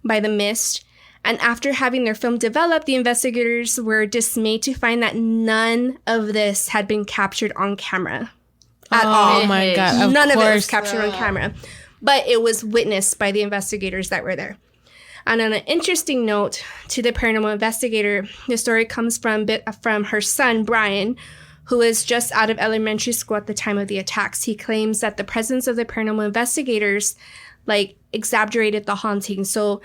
mist. And after having their film developed, the investigators were dismayed to find that none of this had been captured on camera at all. Oh my God. None of it was captured on camera. But it was witnessed by the investigators that were there. And on an interesting note to the paranormal investigator, the story comes from her son, Brian, who was just out of elementary school at the time of the attacks. He claims that the presence of the paranormal investigators, like, exaggerated the haunting. So,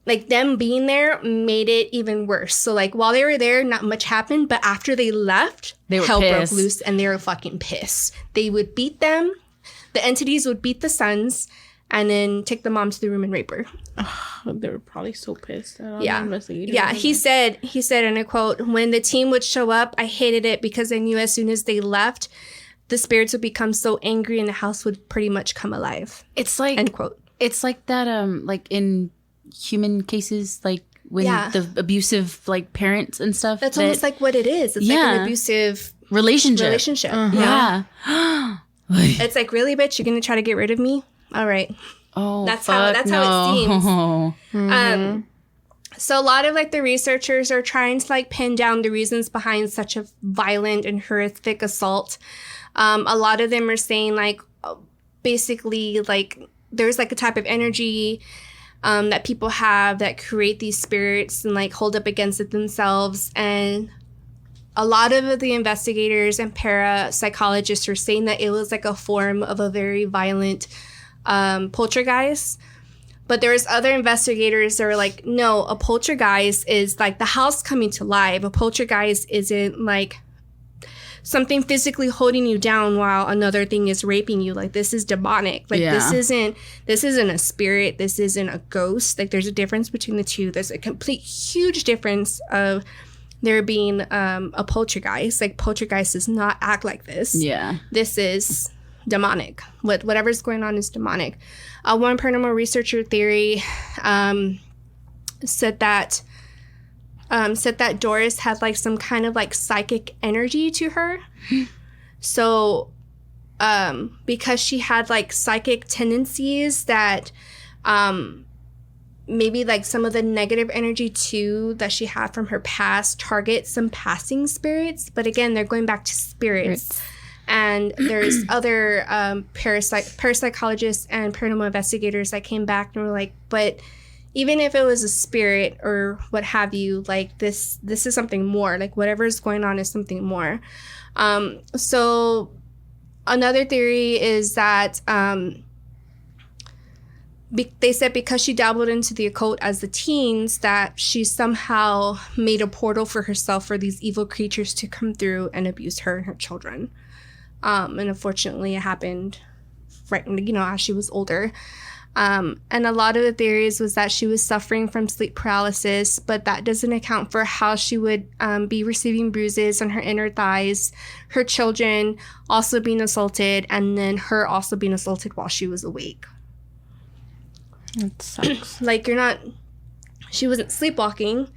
like, them being there made it even worse. So, like, while they were there, not much happened. But after they left, hell broke loose and they were fucking pissed. They would beat them. The entities would beat the sons and then take the mom to the room and rape her. They were probably so pissed. Yeah. He said, and I quote, "When the team would show up, I hated it because I knew as soon as they left, the spirits would become so angry and the house would pretty much come alive." It's like, end quote. It's like that, like in human cases, like when Yeah. the abusive like parents and stuff. That's almost like what it is. It's like Yeah. an abusive relationship. Yeah. Yeah. It's like, really, bitch, you're going to try to get rid of me? All right. Oh, That's fuck, how it seems. no. So a lot of like the researchers are trying to like pin down the reasons behind such a violent and horrific assault. A lot of them are saying like basically like there's like a type of energy that people have that create these spirits and like hold up against it themselves. And a lot of the investigators and parapsychologists are saying that it was like a form of a very violent poltergeist. But there's other investigators that are like, no, a poltergeist is like the house coming to life. A poltergeist isn't like something physically holding you down while another thing is raping you. Like, this is demonic. Like, Yeah. this isn't a spirit. This isn't a ghost. Like, there's a difference between the two. There's a complete huge difference of there being a poltergeist. Like, poltergeist does not act like this. Yeah. This is demonic. Whatever's going on is demonic. One paranormal researcher theory said that Doris had like some kind of like psychic energy to her. So because she had like psychic tendencies that maybe like some of the negative energy too that she had from her past target some passing spirits. But again, they're going back to spirits. And there's other parapsychologists and paranormal investigators that came back and were like, but even if it was a spirit or what have you, like this is something more. Like whatever is going on is something more. So another theory is that they said because she dabbled into the occult as the teens, that she somehow made a portal for herself for these evil creatures to come through and abuse her and her children. And unfortunately, it happened right, as she was older. And a lot of the theories was that she was suffering from sleep paralysis, but that doesn't account for how she would be receiving bruises on her inner thighs, her children also being assaulted, and then her also being assaulted while she was awake. It sucks. Like, she wasn't sleepwalking.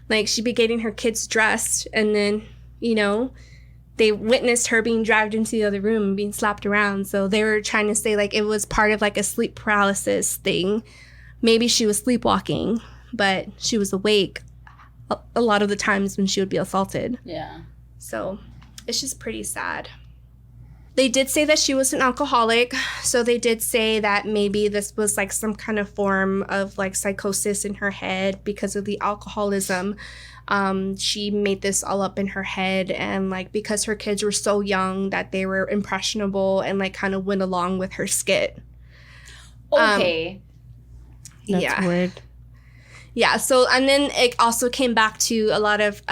Like, she'd be getting her kids dressed, and then, they witnessed her being dragged into the other room and being slapped around. So they were trying to say, like, it was part of, like, a sleep paralysis thing. Maybe she was sleepwalking, but she was awake a lot of the times when she would be assaulted. Yeah. So it's just pretty sad. They did say that she was an alcoholic. So they did say that maybe this was, like, some kind of form of, like, psychosis in her head because of the alcoholism. She made this all up in her head, and like because her kids were so young that they were impressionable and like kind of went along with her skit. Okay. That's weird. Yeah. So, and then it also came back to a lot of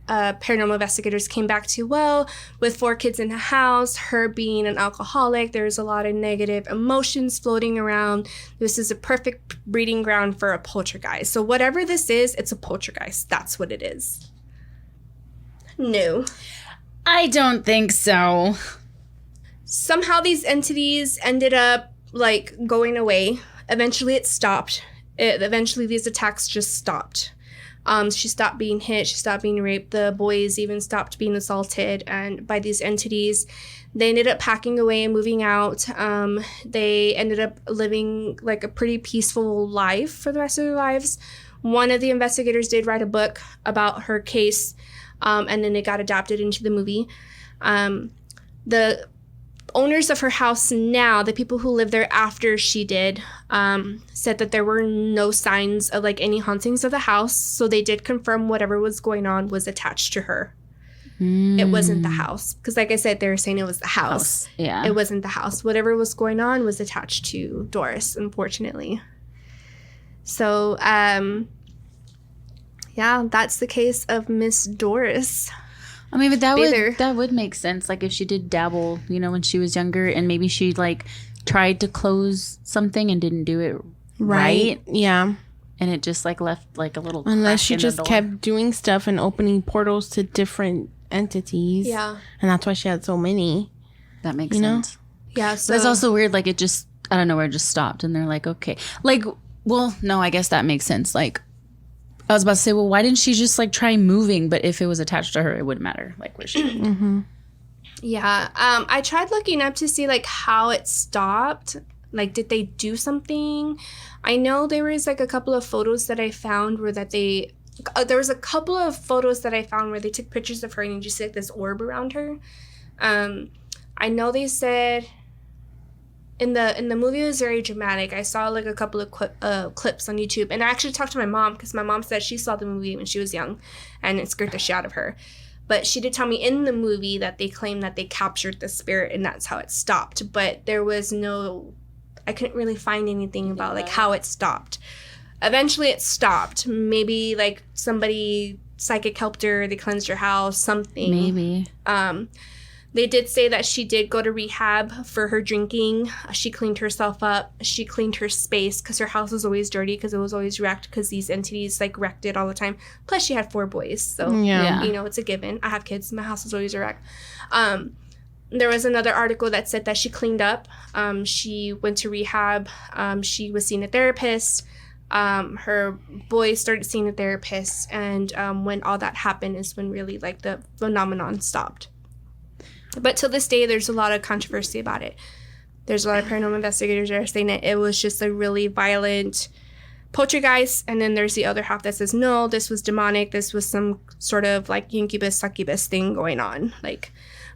paranormal investigators came back to, well, with 4 kids in the house, her being an alcoholic, there's a lot of negative emotions floating around. This is a perfect breeding ground for a poltergeist. So whatever this is, it's a poltergeist. That's what it is. No. I don't think so. Somehow these entities ended up like going away. Eventually it stopped. Eventually these attacks just stopped. She stopped being hit. She stopped being raped. The boys even stopped being assaulted and by these entities. They ended up packing away and moving out. They ended up living like a pretty peaceful life for the rest of their lives. One of the investigators did write a book about her case, and then it got adapted into the movie. The owners of her house now, the people who lived there after she did, said that there were no signs of like any hauntings of the house. So they did confirm whatever was going on was attached to her. It wasn't the house. Because like I said, they were saying it was the house. Yeah. It wasn't the house. Whatever was going on was attached to Doris, unfortunately. So, yeah, that's the case of Miss Doris. I mean, but Bather. that would make sense. Like if she did dabble, when she was younger, and maybe she like tried to close something and didn't do it right, Yeah. and it just like left like a little. Unless crack she in the just door. kept doing stuff and opening portals to different entities. Yeah. And that's why she had so many. That makes You know? sense. Yeah, so But it's also weird. Like it just, I don't know where it just stopped, and they're like, okay, like, well, no, I guess that makes sense. Like I was about to say, well, why didn't she just like try moving? But if it was attached to her, it wouldn't matter like where she went. Yeah. I tried looking up to see like how it stopped. Like, did they do something? I know there was like a couple of photos that I found where that they... there was a couple of photos that I found where they took pictures of her and you just see like this orb around her. I know they said... In the movie, it was very dramatic. I saw like a couple of clips on YouTube, and I actually talked to my mom because my mom said she saw the movie when she was young, and it scared the shit out of her. But she did tell me in the movie that they claimed that they captured the spirit, and that's how it stopped. But there was no, I couldn't really find anything about like how it stopped. Eventually, it stopped. Maybe like somebody psychic helped her. They cleansed her house. Something. Maybe. They did say that she did go to rehab for her drinking. She cleaned herself up. She cleaned her space because her house was always dirty because it was always wrecked because these entities like wrecked it all the time. Plus, she had 4 boys. So, Yeah. you know, it's a given. I have kids. My house is always a wreck. There was another article that said that she cleaned up. She went to rehab. She was seeing a therapist. Her boys started seeing a therapist. And when all that happened is when really like the phenomenon stopped. But till this day, there's a lot of controversy about it. There's a lot of paranormal investigators that are saying that it was just a really violent poltergeist. And then there's the other half that says, no, this was demonic. This was some sort of like Incubus, Succubus thing going on. Like,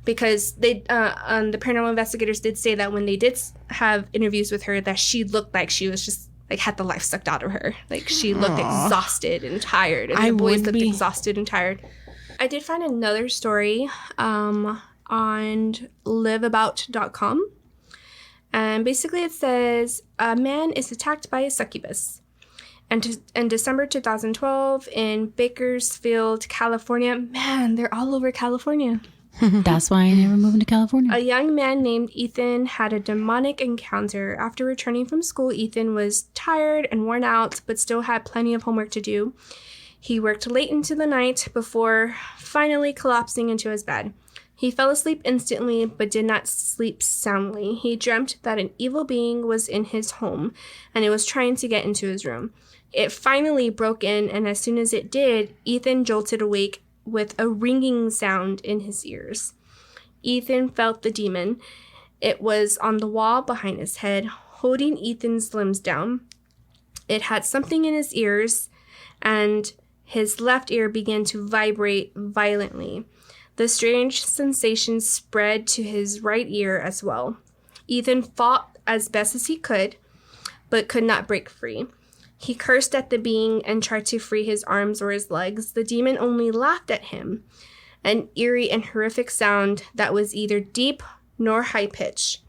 because they, the paranormal investigators did say that when they did have interviews with her, that she looked like she was just like had the life sucked out of her. Like she looked exhausted and tired. And the boys looked exhausted and tired. I did find another story, on liveabout.com, and basically it says a man is attacked by a succubus, and in December 2012 in Bakersfield, California. Man, they're all over California. That's why I never moved to California. A young man named Ethan had a demonic encounter. After returning from school, Ethan was tired and worn out, but still had plenty of homework to do. He worked late into the night before finally collapsing into his bed. He fell asleep instantly, but did not sleep soundly. He dreamt that an evil being was in his home, and it was trying to get into his room. It finally broke in, and as soon as it did, Ethan jolted awake with a ringing sound in his ears. Ethan felt the demon. It was on the wall behind his head, holding Ethan's limbs down. It had something in his ears, and his left ear began to vibrate violently. The strange sensation spread to his right ear as well. Ethan fought as best as he could, but could not break free. He cursed at the being and tried to free his arms or his legs. The demon only laughed at him, an eerie and horrific sound that was neither deep nor high-pitched.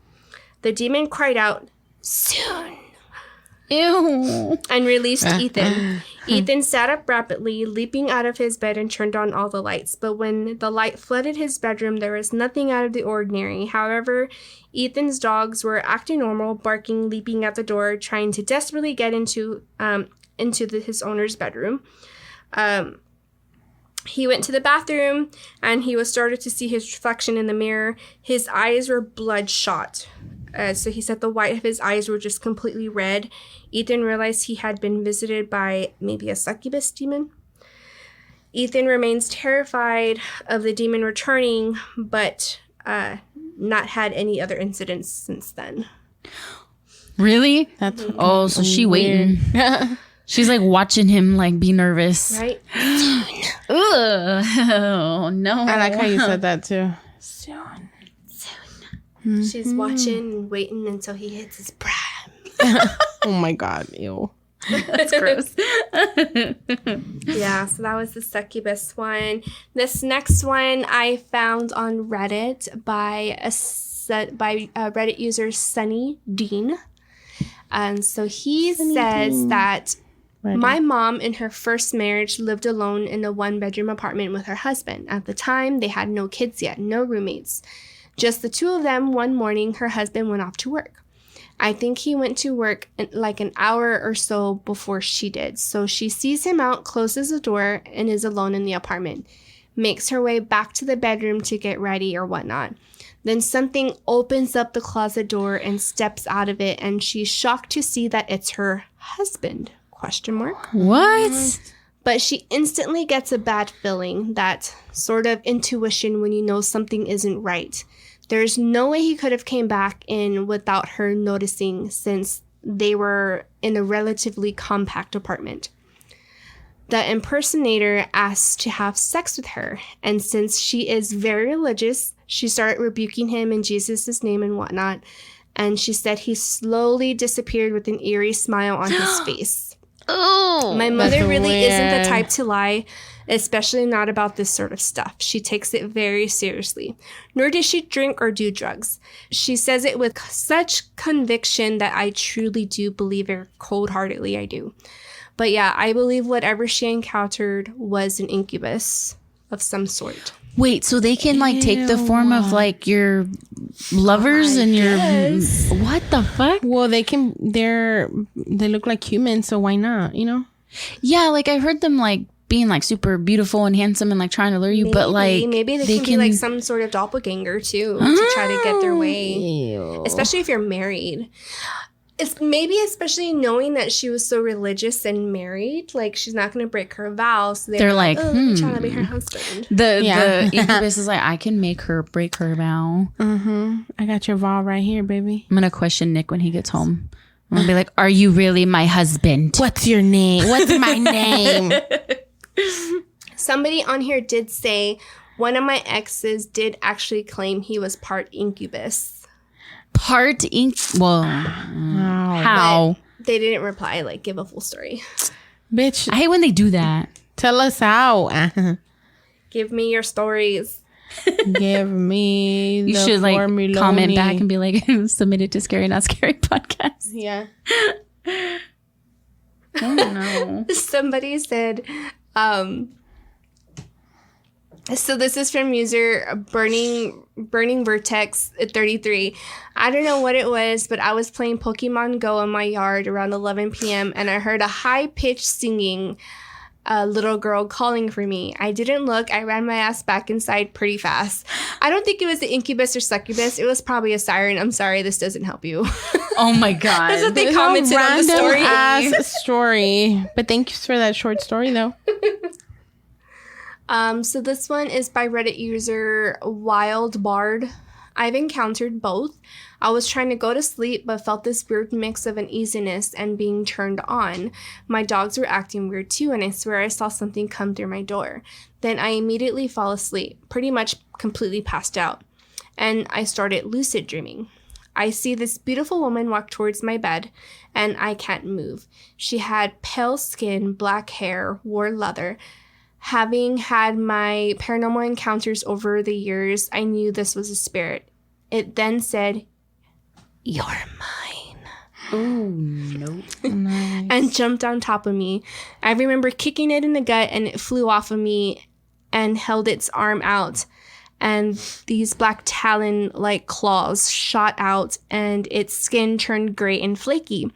The demon cried out, "Soon!" Ew. and released Ethan. Ethan sat up rapidly, leaping out of his bed and turned on all the lights. But when the light flooded his bedroom, there was nothing out of the ordinary. However, Ethan's dogs were acting normal, barking, leaping at the door, trying to desperately get into his owner's bedroom. He went to the bathroom, and he was started to see his reflection in the mirror. His eyes were bloodshot. So he said the white of his eyes were just completely red. Ethan realized he had been visited by maybe a succubus demon. Ethan remains terrified of the demon returning, but not had any other incidents since then. Really? That's So she waiting. She's like watching him like be nervous. Right? Ugh. Oh, no. I like how you said that too. Soon. She's watching and waiting until he hits his prime. Oh my God, ew. That's gross. Yeah, so that was the succubus one. This next one I found on Reddit by Reddit user Sunny Dean. And so he says that my mom in her first marriage lived alone in a 1-bedroom apartment with her husband. At the time, they had no kids yet, no roommates. Just the two of them. One morning, her husband went off to work. I think he went to work like an hour or so before she did. So she sees him out, closes the door, and is alone in the apartment. Makes her way back to the bedroom to get ready or whatnot. Then something opens up the closet door and steps out of it, and she's shocked to see that it's her husband. ? What? But she instantly gets a bad feeling, that sort of intuition when you know something isn't right. There's no way he could have came back in without her noticing, since they were in a relatively compact apartment. The impersonator asked to have sex with her, and since she is very religious, she started rebuking him in Jesus' name and whatnot, and she said he slowly disappeared with an eerie smile on his face. Oh, my mother really weird. isn't the type to lie, especially not about this sort of stuff. She takes it very seriously. Nor does she drink or do drugs. She says it with such conviction that I truly do believe her cold-heartedly. I do. But yeah, I believe whatever she encountered was an incubus of some sort. Wait, so they can like take the form of like your lovers and your what the fuck? Well, they look like humans, so why not? You know? Yeah, like I heard them like being like super beautiful and handsome and like trying to lure you, but like maybe they can be like some sort of doppelganger too, to try to get their way. Ew. Especially if you're married. It's maybe especially knowing that she was so religious and married, like she's not going to break her vows. So they're like, let me try to be her husband. The incubus is like, I can make her break her vow. I got your vow right here, baby. I'm gonna question Nick when he gets home. I'm gonna be like, "Are you really my husband? What's your name? What's my name? Somebody on here did say one of my exes did actually claim he was part incubus. Part ink? Well, how? But they didn't reply, like give a full story. Bitch, I hate when they do that. tell us how. Give me your stories. Give me You the should like formuloni. comment back and be like, submit it to Scary Not Scary podcast. Yeah. Oh no. Somebody said, so this is from user Burning Vertex 33. I don't know what it was, but I was playing Pokemon Go in my yard around 11 p.m. and I heard a high-pitched singing, a little girl calling for me. I didn't look. I ran my ass back inside pretty fast. I don't think it was the incubus or succubus. It was probably a siren. I'm sorry, this doesn't help you. Oh my god. That's what they It's commented a on the story. ass story. But thank you for that short story, though. So this one is by Reddit user Wild Bard. I've encountered both. I was trying to go to sleep, but felt this weird mix of uneasiness and being turned on. My dogs were acting weird too, and I swear I saw something come through my door. Then I immediately fall asleep, pretty much completely passed out, and I started lucid dreaming. I see this beautiful woman walk towards my bed, and I can't move. She had pale skin, black hair, wore leather. Having had my paranormal encounters over the years, I knew this was a spirit. It then said, "You're mine." Oh no. And jumped on top of me. I remember kicking it in the gut, and it flew off of me and held its arm out. And these black talon-like claws shot out, and its skin turned gray and flaky.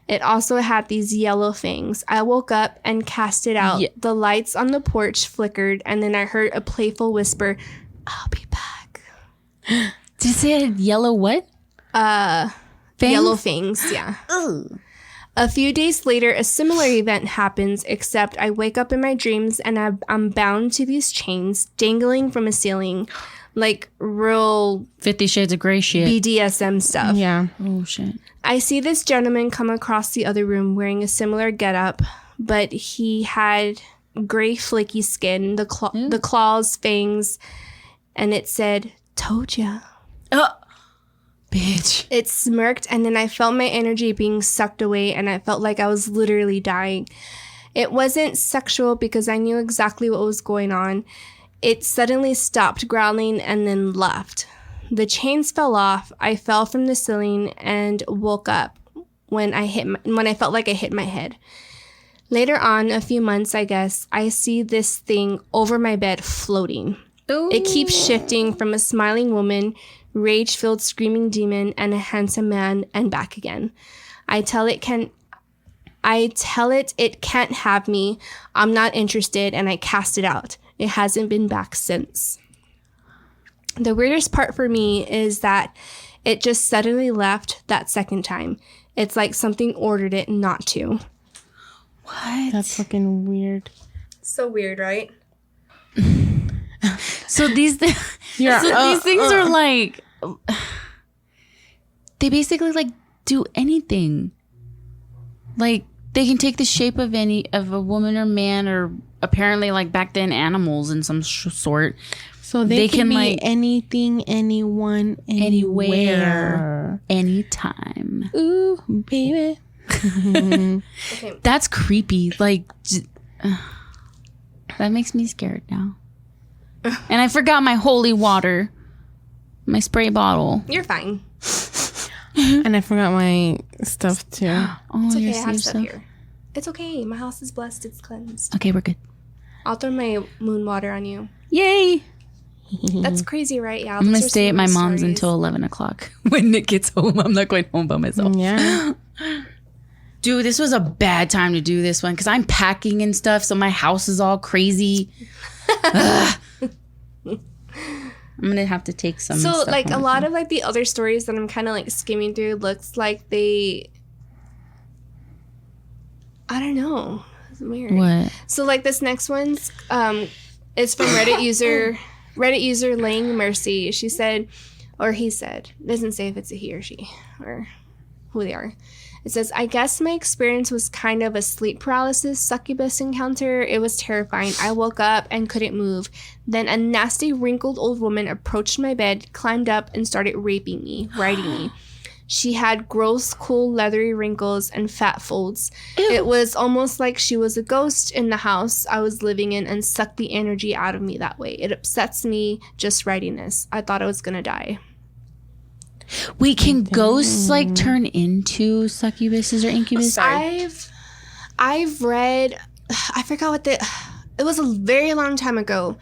It also had these yellow fangs. I woke up and cast it out. Yeah. The lights on the porch flickered, and then I heard a playful whisper, "I'll be back." Did you say it had yellow what? Fangs? Yellow fangs, yeah. Ugh. A few days later, a similar event happens, except I wake up in my dreams and I'm bound to these chains dangling from a ceiling, like real 50 Shades of Grey shit. BDSM stuff. Yeah. Oh shit. I see this gentleman come across the other room wearing a similar getup, but he had gray flaky skin, the claws, fangs, and it said, "Told ya." Bitch. It smirked, and then I felt my energy being sucked away, and I felt like I was literally dying. It wasn't sexual because I knew exactly what was going on. It suddenly stopped growling and then left. The chains fell off. I fell from the ceiling and woke up when I felt like I hit my head. Later on, a few months, I guess, I see this thing over my bed floating. Ooh. It keeps shifting from a smiling woman, rage-filled screaming demon, and a handsome man, and back again. I tell it it can't have me. I'm not interested, and I cast it out. It hasn't been back since. The weirdest part for me is that it just suddenly left that second time. It's like something ordered it not to. What? That's fucking weird. So weird, right? So these things are like, they basically like do anything. Like they can take the shape of a woman or man, or apparently like back then animals in some sort. So they can be like anything, anyone, anywhere, anytime. Ooh, baby. Okay. That's creepy. Like that makes me scared now. And I forgot my holy water, my spray bottle. You're fine. And I forgot my stuff too. Oh, It's okay. your I have safe stuff stuff. here. It's okay. My house is blessed. It's cleansed. Okay, we're good. I'll throw my moon water on you. Yay! That's crazy, right? Yeah. I'm gonna stay at my mom's until 11 o'clock. When Nick gets home, I'm not going home by myself. Yeah. Dude, this was a bad time to do this one because I'm packing and stuff, so my house is all crazy. I'm gonna have to take some. So, stuff like, home a with lot me. of, like, the other stories that I'm kind of, like, skimming through looks like they... I don't know. It's weird. What? So, like, this next one's is from Reddit user Laying Mercy. She said, or he said, doesn't say if it's a he or she or who they are. It says, I guess my experience was kind of a sleep paralysis succubus encounter. It was terrifying. I woke up and couldn't move. Then a nasty, wrinkled old woman approached my bed, climbed up, and started raping me, riding me. She had gross, cool, leathery wrinkles and fat folds. Ew. It was almost like she was a ghost in the house I was living in and sucked the energy out of me that way. It upsets me just writing this. I thought I was going to die. Wait, can ghosts like turn into succubuses or incubuses? I've read, I forgot what it was a very long time ago.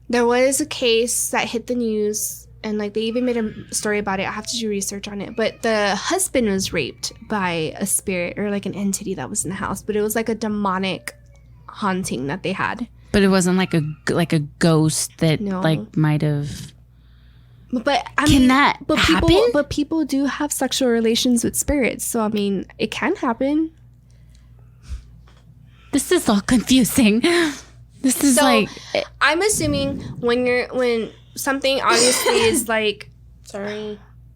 There was a case that hit the news and like they even made a story about it. I have to do research on it. But the husband was raped by a spirit or like an entity that was in the house. But it was like a demonic haunting that they had. But it wasn't like a ghost that No. like might have. But I Can mean, that happen? But people do have sexual relations with spirits. So I mean, it can happen. This is all confusing. This is So, like I'm assuming when something obviously is like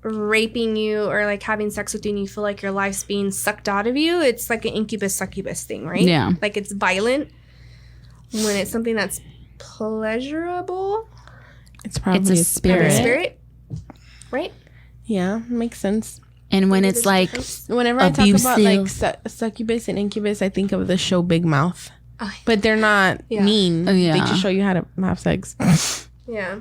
raping you or like having sex with you and you feel like your life's being sucked out of you, it's like an incubus succubus thing, right? Yeah. Like it's violent. When it's something that's pleasurable, It's probably It's a a spirit. spirit, right? Yeah, makes sense. and when There's it's a like difference. Whenever I talk about like Abusive. succubus and incubus, I think of the show Big Mouth. Oh, But they're not Yeah. mean. Oh, yeah. They just show you how to have sex. Yeah.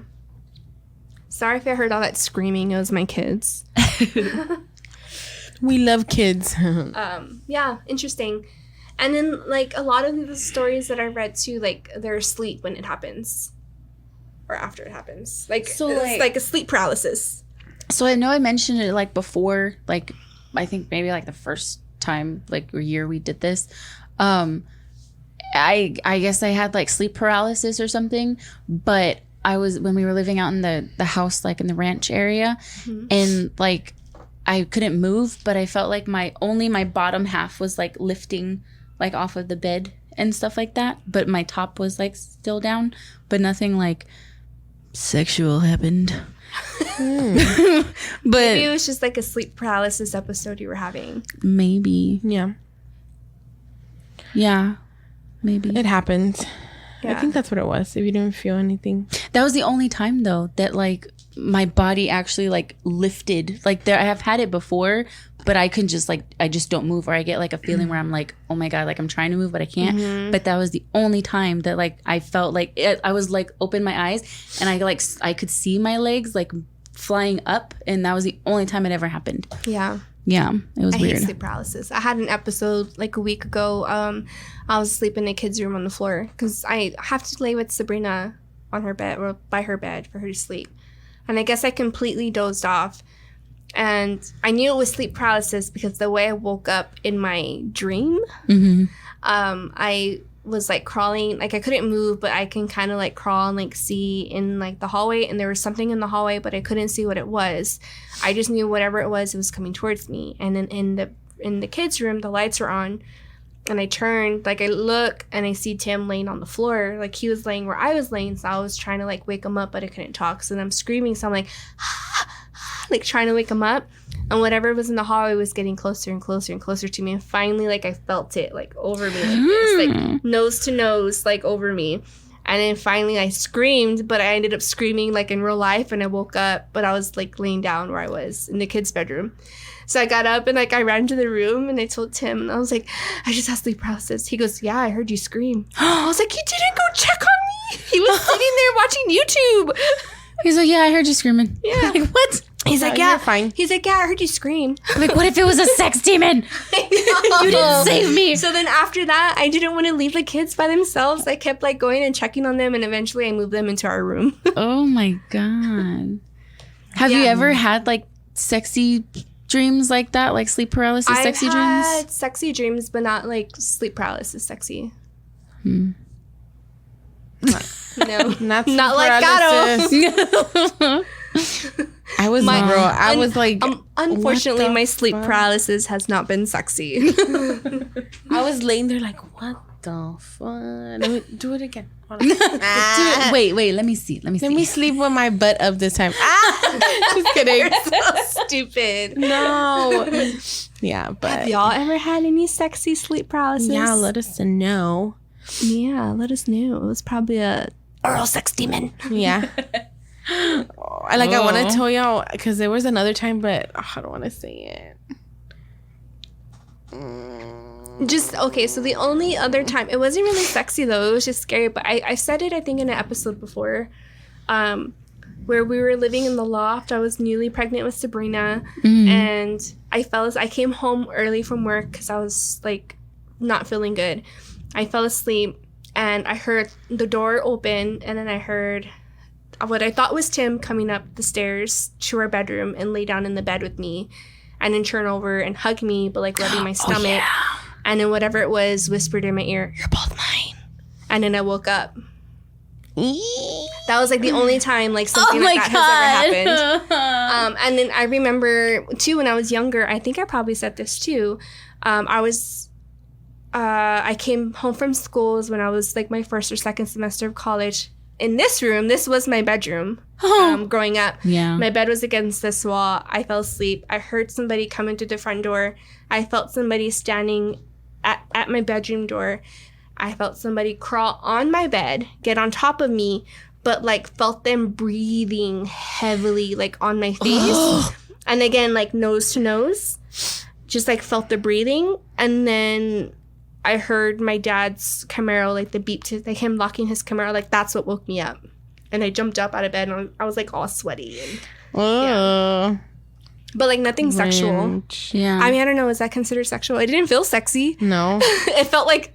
Sorry if I heard all that screaming. It was my kids. We love kids. Yeah, interesting. And then like a lot of the stories that I read too, like they're asleep when it happens. Or after it happens. Like So, it's like a sleep paralysis. So I know I mentioned it like before, like I think maybe like the first time like or year we did this. I guess I had like sleep paralysis or something, but I was when we were living out in the house like in the ranch area, and like I couldn't move, but I felt like my bottom half was like lifting like off of the bed and stuff like that, but my top was like still down, but nothing like sexual happened. Maybe But it was just like a sleep paralysis episode you were having. maybe, Yeah, maybe. it happened. I Yeah. think that's what it was. If you didn't feel anything. That was the only time though that like my body actually like lifted. Like I have had it before, but I can just like I just don't move, or I get like a feeling where I'm like, oh my god, like I'm trying to move but I can't. But that was the only time that like I felt like I was like open my eyes and I could see my legs like flying up, and that was the only time it ever happened. Yeah. Yeah, it was I weird. hate sleep paralysis. I had an episode like a week ago. I was asleep in the kids' room on the floor because I have to lay with Sabrina on her bed or by her bed for her to sleep. And I guess I completely dozed off. And I knew it was sleep paralysis because the way I woke up in my dream, I was like crawling, like I couldn't move, but I can kind of like crawl and like see in like the hallway, and there was something in the hallway, but I couldn't see what it was. I just knew whatever it was coming towards me. And then in the kids' room, the lights were on, And I turned, like I look and I see Tim laying on the floor. Like he was laying where I was laying. So I was trying to like wake him up, but I couldn't talk. So then I'm screaming. So I'm like, like trying to wake him up. And whatever was in the hallway was getting closer and closer and closer to me. And finally, like I felt it like over me like this, like nose to nose, like over me. And then finally I screamed, but I ended up screaming like in real life. And I woke up, but I was like laying down where I was in the kids' bedroom. So I got up and like I ran to the room and I told Tim, and I was like, I just had sleep paralysis. He goes, yeah, I heard you scream. I was like, you didn't go check on me. He was sitting there watching YouTube. He's like, yeah, I heard you screaming. Yeah. Like, what? He's like, you're yeah, fine. He's like, yeah, I heard you scream. Like, what if it was a sex demon? You didn't save me. So then after that, I didn't want to leave the kids by themselves. I kept like going and checking on them, and eventually I moved them into our room. Oh my God. Have you ever had like sexy dreams like that? Like sleep paralysis, sexy I've dreams? had sexy dreams, but not like sleep paralysis sexy. No. Not like Gato. I was I was like, unfortunately, what the my sleep fuck? paralysis has not been sexy. I was laying there like, what the fuck? Do it again. Hold on. Wait, let me see. Let Let me sleep with my butt up this time. Just kidding. So stupid. No. Yeah, but Have y'all ever had any sexy sleep paralysis? yeah, let us know. Yeah, let us know. It was probably a oral sex demon. Yeah. I want to tell y'all because there was another time, but I don't want to say it. Just okay. So the only other time, it wasn't really sexy though. It was just scary. But I said it, I think, in an episode before, where we were living in the loft. I was newly pregnant with Sabrina, and I came home early from work because I was like not feeling good. I fell asleep and I heard the door open, and then I heard what I thought was Tim coming up the stairs to our bedroom and lay down in the bed with me, and then turn over and hug me, but like rubbing my stomach. And then whatever it was whispered in my ear, "You're both mine." And then I woke up. That was like the only time like something like that has ever happened. And then I remember too, when I was younger, I think I probably said this too. I came home from schools when I was like my first or second semester of college. In this room, this was my bedroom growing up. Yeah. My bed was against this wall. I fell asleep. I heard somebody come into the front door. I felt somebody standing at my bedroom door. I felt somebody crawl on my bed, get on top of me, but like felt them breathing heavily like on my face. And again, like nose to nose, just like felt the breathing. And then I heard my dad's Camaro, like the beep to like him locking his Camaro, like that's what woke me up. And I jumped up out of bed and I was like all sweaty. And, but like nothing sexual. Yeah. I mean, I don't know. Is that considered sexual? It didn't feel sexy. No. It felt like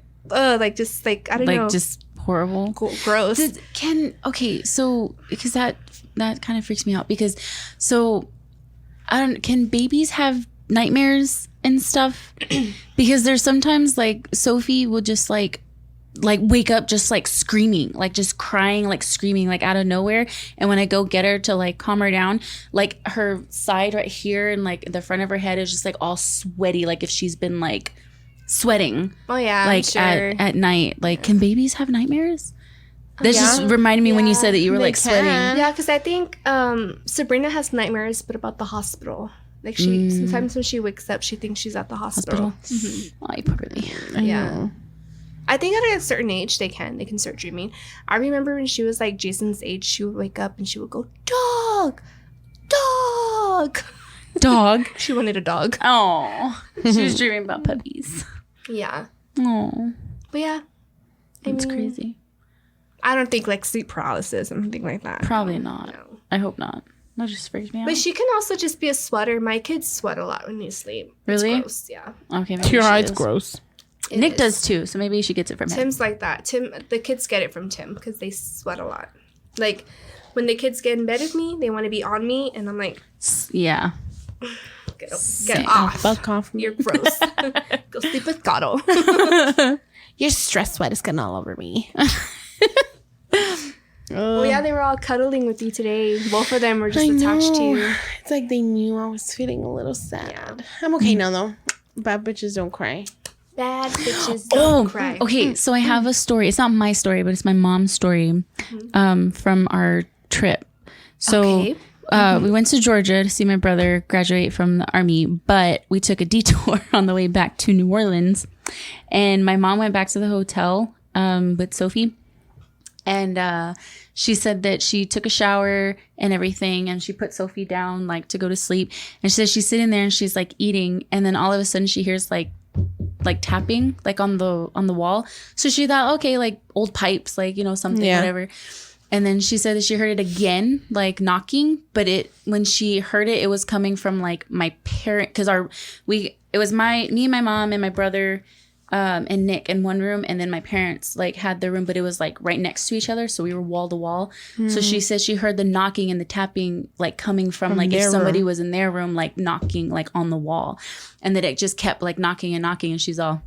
just like, I don't know. Like just horrible. Gross. So because that kind of freaks me out because can babies have nightmares and stuff? Because there's sometimes like Sophie will just like wake up just like screaming, like just crying, like screaming, like out of nowhere. And when I go get her to like calm her down, like her side right here and like the front of her head is just like all sweaty, like if she's been like sweating. Oh yeah, like sure. at night. Like, can babies have nightmares? That just reminded me when you said that you were like sweating. Yeah, because I think Sabrina has nightmares, but about the hospital. Like she sometimes when she wakes up, she thinks she's at the hospital. Oh, poor baby. Yeah. I think at a certain age they can start dreaming. I remember when she was like Jason's age, she would wake up and she would go, "Dog, dog, Dog." She wanted a dog. Oh, she was dreaming about puppies. Yeah. Oh, But yeah, it's crazy. I don't think like sleep paralysis or anything like that. Probably not. No. I hope not. That just freaks me out. But she can also just be a sweater. My kids sweat a lot when they sleep. Really? It's gross, yeah. Okay, maybe Your she eyes is. gross. Nick is. does too, so maybe she gets it from him. Tim's like that. The kids get it from Tim because they sweat a lot. Like when the kids get in bed with me, they want to be on me, and I'm like, Yeah. get off. Fuck off me. You're gross. Go sleep with Gato. Your stress sweat is getting all over me. Well, yeah, they were all cuddling with you today. Both of them were just attached to you. It's like they knew I was feeling a little sad. I'm okay now though. Bad bitches don't cry. Bad bitches don't cry. Okay. So I have a story. It's not my story, but it's my mom's story from our trip. So we went to Georgia to see my brother graduate from the Army, but we took a detour on the way back to New Orleans. And my mom went back to the hotel with Sophie. And she said that she took a shower and everything, and she put Sophie down like to go to sleep. And she said she's sitting there and she's like eating, and then all of a sudden she hears like tapping like on the wall. So she thought, okay, like old pipes, like, you know, something, whatever. And then she said that she heard it again, like knocking, but when she heard it, it was coming from like my parent, because it was me and my mom and my brother and Nick in one room, and then my parents like had their room, but it was like right next to each other, so we were wall to wall. So she said she heard the knocking and the tapping like coming from like if somebody was in their room, like knocking like on the wall, and that it just kept like knocking and knocking, and she's all,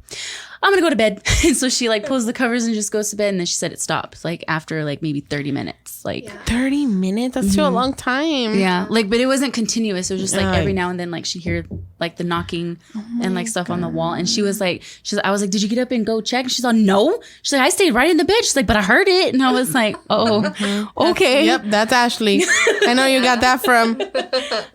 I'm gonna go to bed. And so she like pulls the covers and just goes to bed, and then she said it stopped like after like maybe 30 minutes. Like 30 minutes? That's still a long time. Yeah, like, but it wasn't continuous. It was just like every now and then, like she heard like the knocking and like stuff on the wall, and she was like, I was like, did you get up and go check? And she's like, no. She's like, I stayed right in the bed. She's like, but I heard it, and I was like, oh, okay. Yep, that's Ashley. I know you got that from.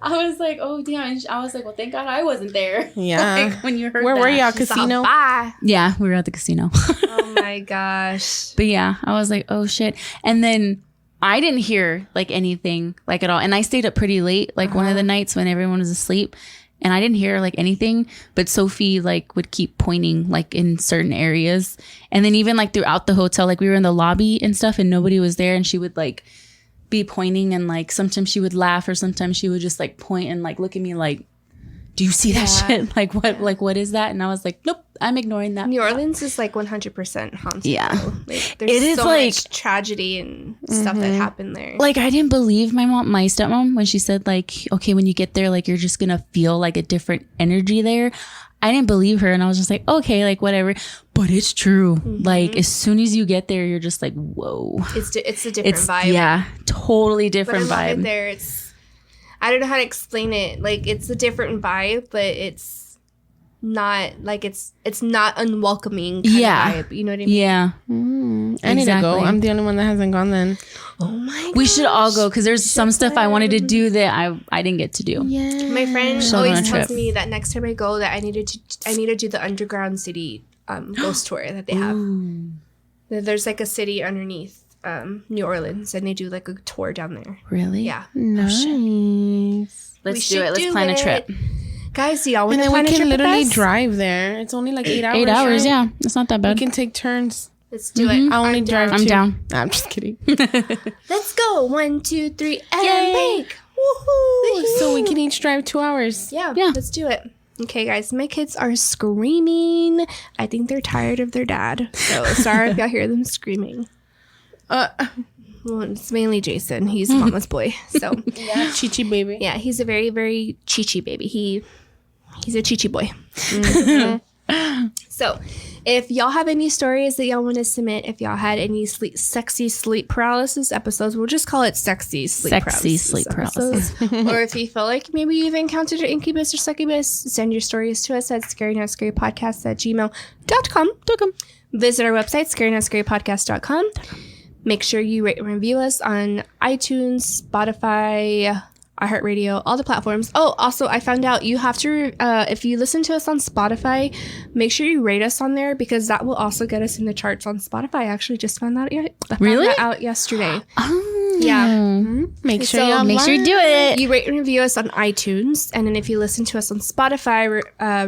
I was like, oh damn. And I was like, well, thank God I wasn't there. Yeah. Like, when you heard Where that. were you? Casino? Bye. Yeah, we were at the casino. Oh my gosh. But yeah, I was like, oh shit. And then I didn't hear like anything like at all. And I stayed up pretty late, like one of the nights when everyone was asleep, and I didn't hear like anything, but Sophie like would keep pointing like in certain areas. And then even like throughout the hotel, like we were in the lobby and stuff and nobody was there, and she would like be pointing, and like sometimes she would laugh, or sometimes she would just like point and like look at me like, do you see that shit? Like what is that? And I was like, nope, I'm ignoring that. New Orleans is like 100% haunted. Yeah. Like, there's It is so like- much tragedy and stuff that happened there. Like, I didn't believe my stepmom, when she said like, okay, when you get there, like you're just gonna feel like a different energy there. I didn't believe her, and I was just like, okay, like whatever. But it's true. Like as soon as you get there, you're just like, whoa. It's a different vibe. Yeah, totally different but I love it vibe. there. I don't know how to explain it. Like it's a different vibe, but it's not like it's not unwelcoming kind of vibe. You know what I mean? Yeah. I need to go. Exactly. I'm the only one that hasn't gone then. Oh my god. We should all go, because there's some stuff I wanted to do that I didn't get to do. Yeah. My friend Still on a always tells trip. me that next time I go that I need to do the underground city ghost tour that they have. There's like a city underneath New Orleans, and they do like a tour down there. Really? Yeah. Nice. Let's We do it. should Let's do plan a it. trip. Guys, do y'all want And to then we plan a can trip literally with us? drive there. It's only like 8 hours. 8 hours, right? yeah. It's not that We bad. can take turns. Let's do it. I only drive I'm two. down. Nah, I'm just kidding. Let's go. 1, 2, 3, and bake. Woohoo! So we can each drive 2 hours. Yeah, Yeah. let's do it. Okay, guys, my kids are screaming. I think they're tired of their dad. So sorry if y'all hear them screaming. Well, it's mainly Jason. He's mama's boy. So Chichi baby. yeah, he's a very, very chichi baby. He's a chichi boy. So if y'all have any stories that y'all want to submit, if y'all had any sexy sleep paralysis episodes, we'll just call it sexy sleep paralysis. episodes. Or if you feel like maybe you've encountered an incubus or succubus, send your stories to us at scarynoutscarypodcast@gmail.com. Visit our website, scarynoutscarypodcast.com. Make sure you rate and review us on iTunes, Spotify, iHeartRadio, all the platforms. Oh, also, I found out you have to, if you listen to us on Spotify, make sure you rate us on there, because that will also get us in the charts on Spotify. I actually just found that out yesterday. Yeah. Make sure So y'all Make sure you do it. You rate and review us on iTunes, and then if you listen to us on Spotify,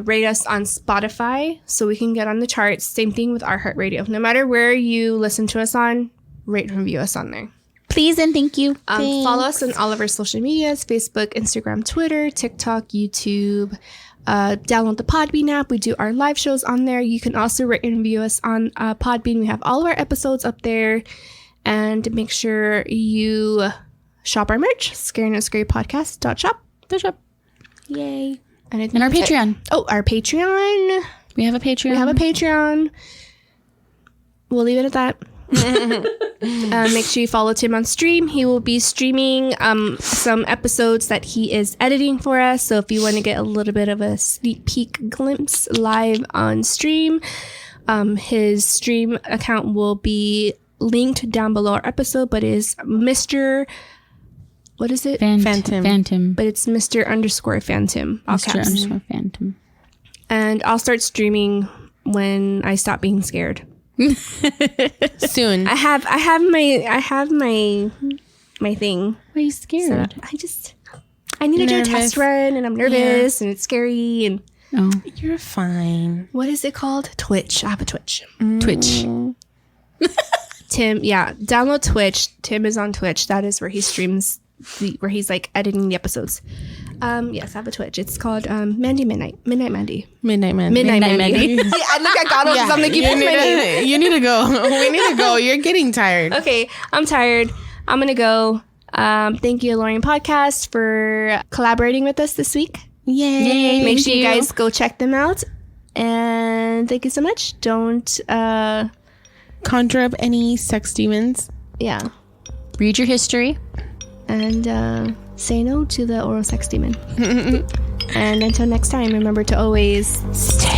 rate us on Spotify so we can get on the charts. Same thing with iHeartRadio. No matter where you listen to us on, rate and review us on there. Please and thank you. Follow us on all of our social medias: Facebook, Instagram, Twitter, TikTok, YouTube. Download the Podbean app. We do our live shows on there. You can also rate and review us on Podbean. We have all of our episodes up there. And make sure you shop our merch, scarynoutscarypodcast.shop. Yay. And our Patreon. Oh, our Patreon. We have a Patreon. We have a Patreon. We'll leave it at that. Make sure you follow Tim on stream. He will be streaming some episodes that he is editing for us. So if you want to get a little bit of a sneak peek glimpse live on stream, his stream account will be linked down below our episode, but is Mr. What is it? Phantom. But it's Mr._Phantom. All caps. Mr._Phantom. And I'll start streaming when I stop being scared. Soon. I have my thing. Why are you scared? I need to do a Nervous. test run, and I'm nervous, and it's scary. And Oh, You're fine. what is it called? Twitch. I have a Twitch. Twitch. Tim, yeah, download Twitch. Tim is on Twitch. That is where he streams, where he's like editing the episodes. Yes, I have a Twitch. It's called Mandy Midnight Mandy. Midnight Man. Midnight Mandy. Mandy. I look at God because I'm like, you need to go. We need to go. You're getting tired. Okay, I'm tired. I'm gonna go. Thank you, Lorian Podcast, for collaborating with us this week. Yay. Make sure you guys go check them out. And thank you so much. Don't conjure up any sex demons. yeah. Read your history. And say no to the oral sex demon. And until next time, remember to always stay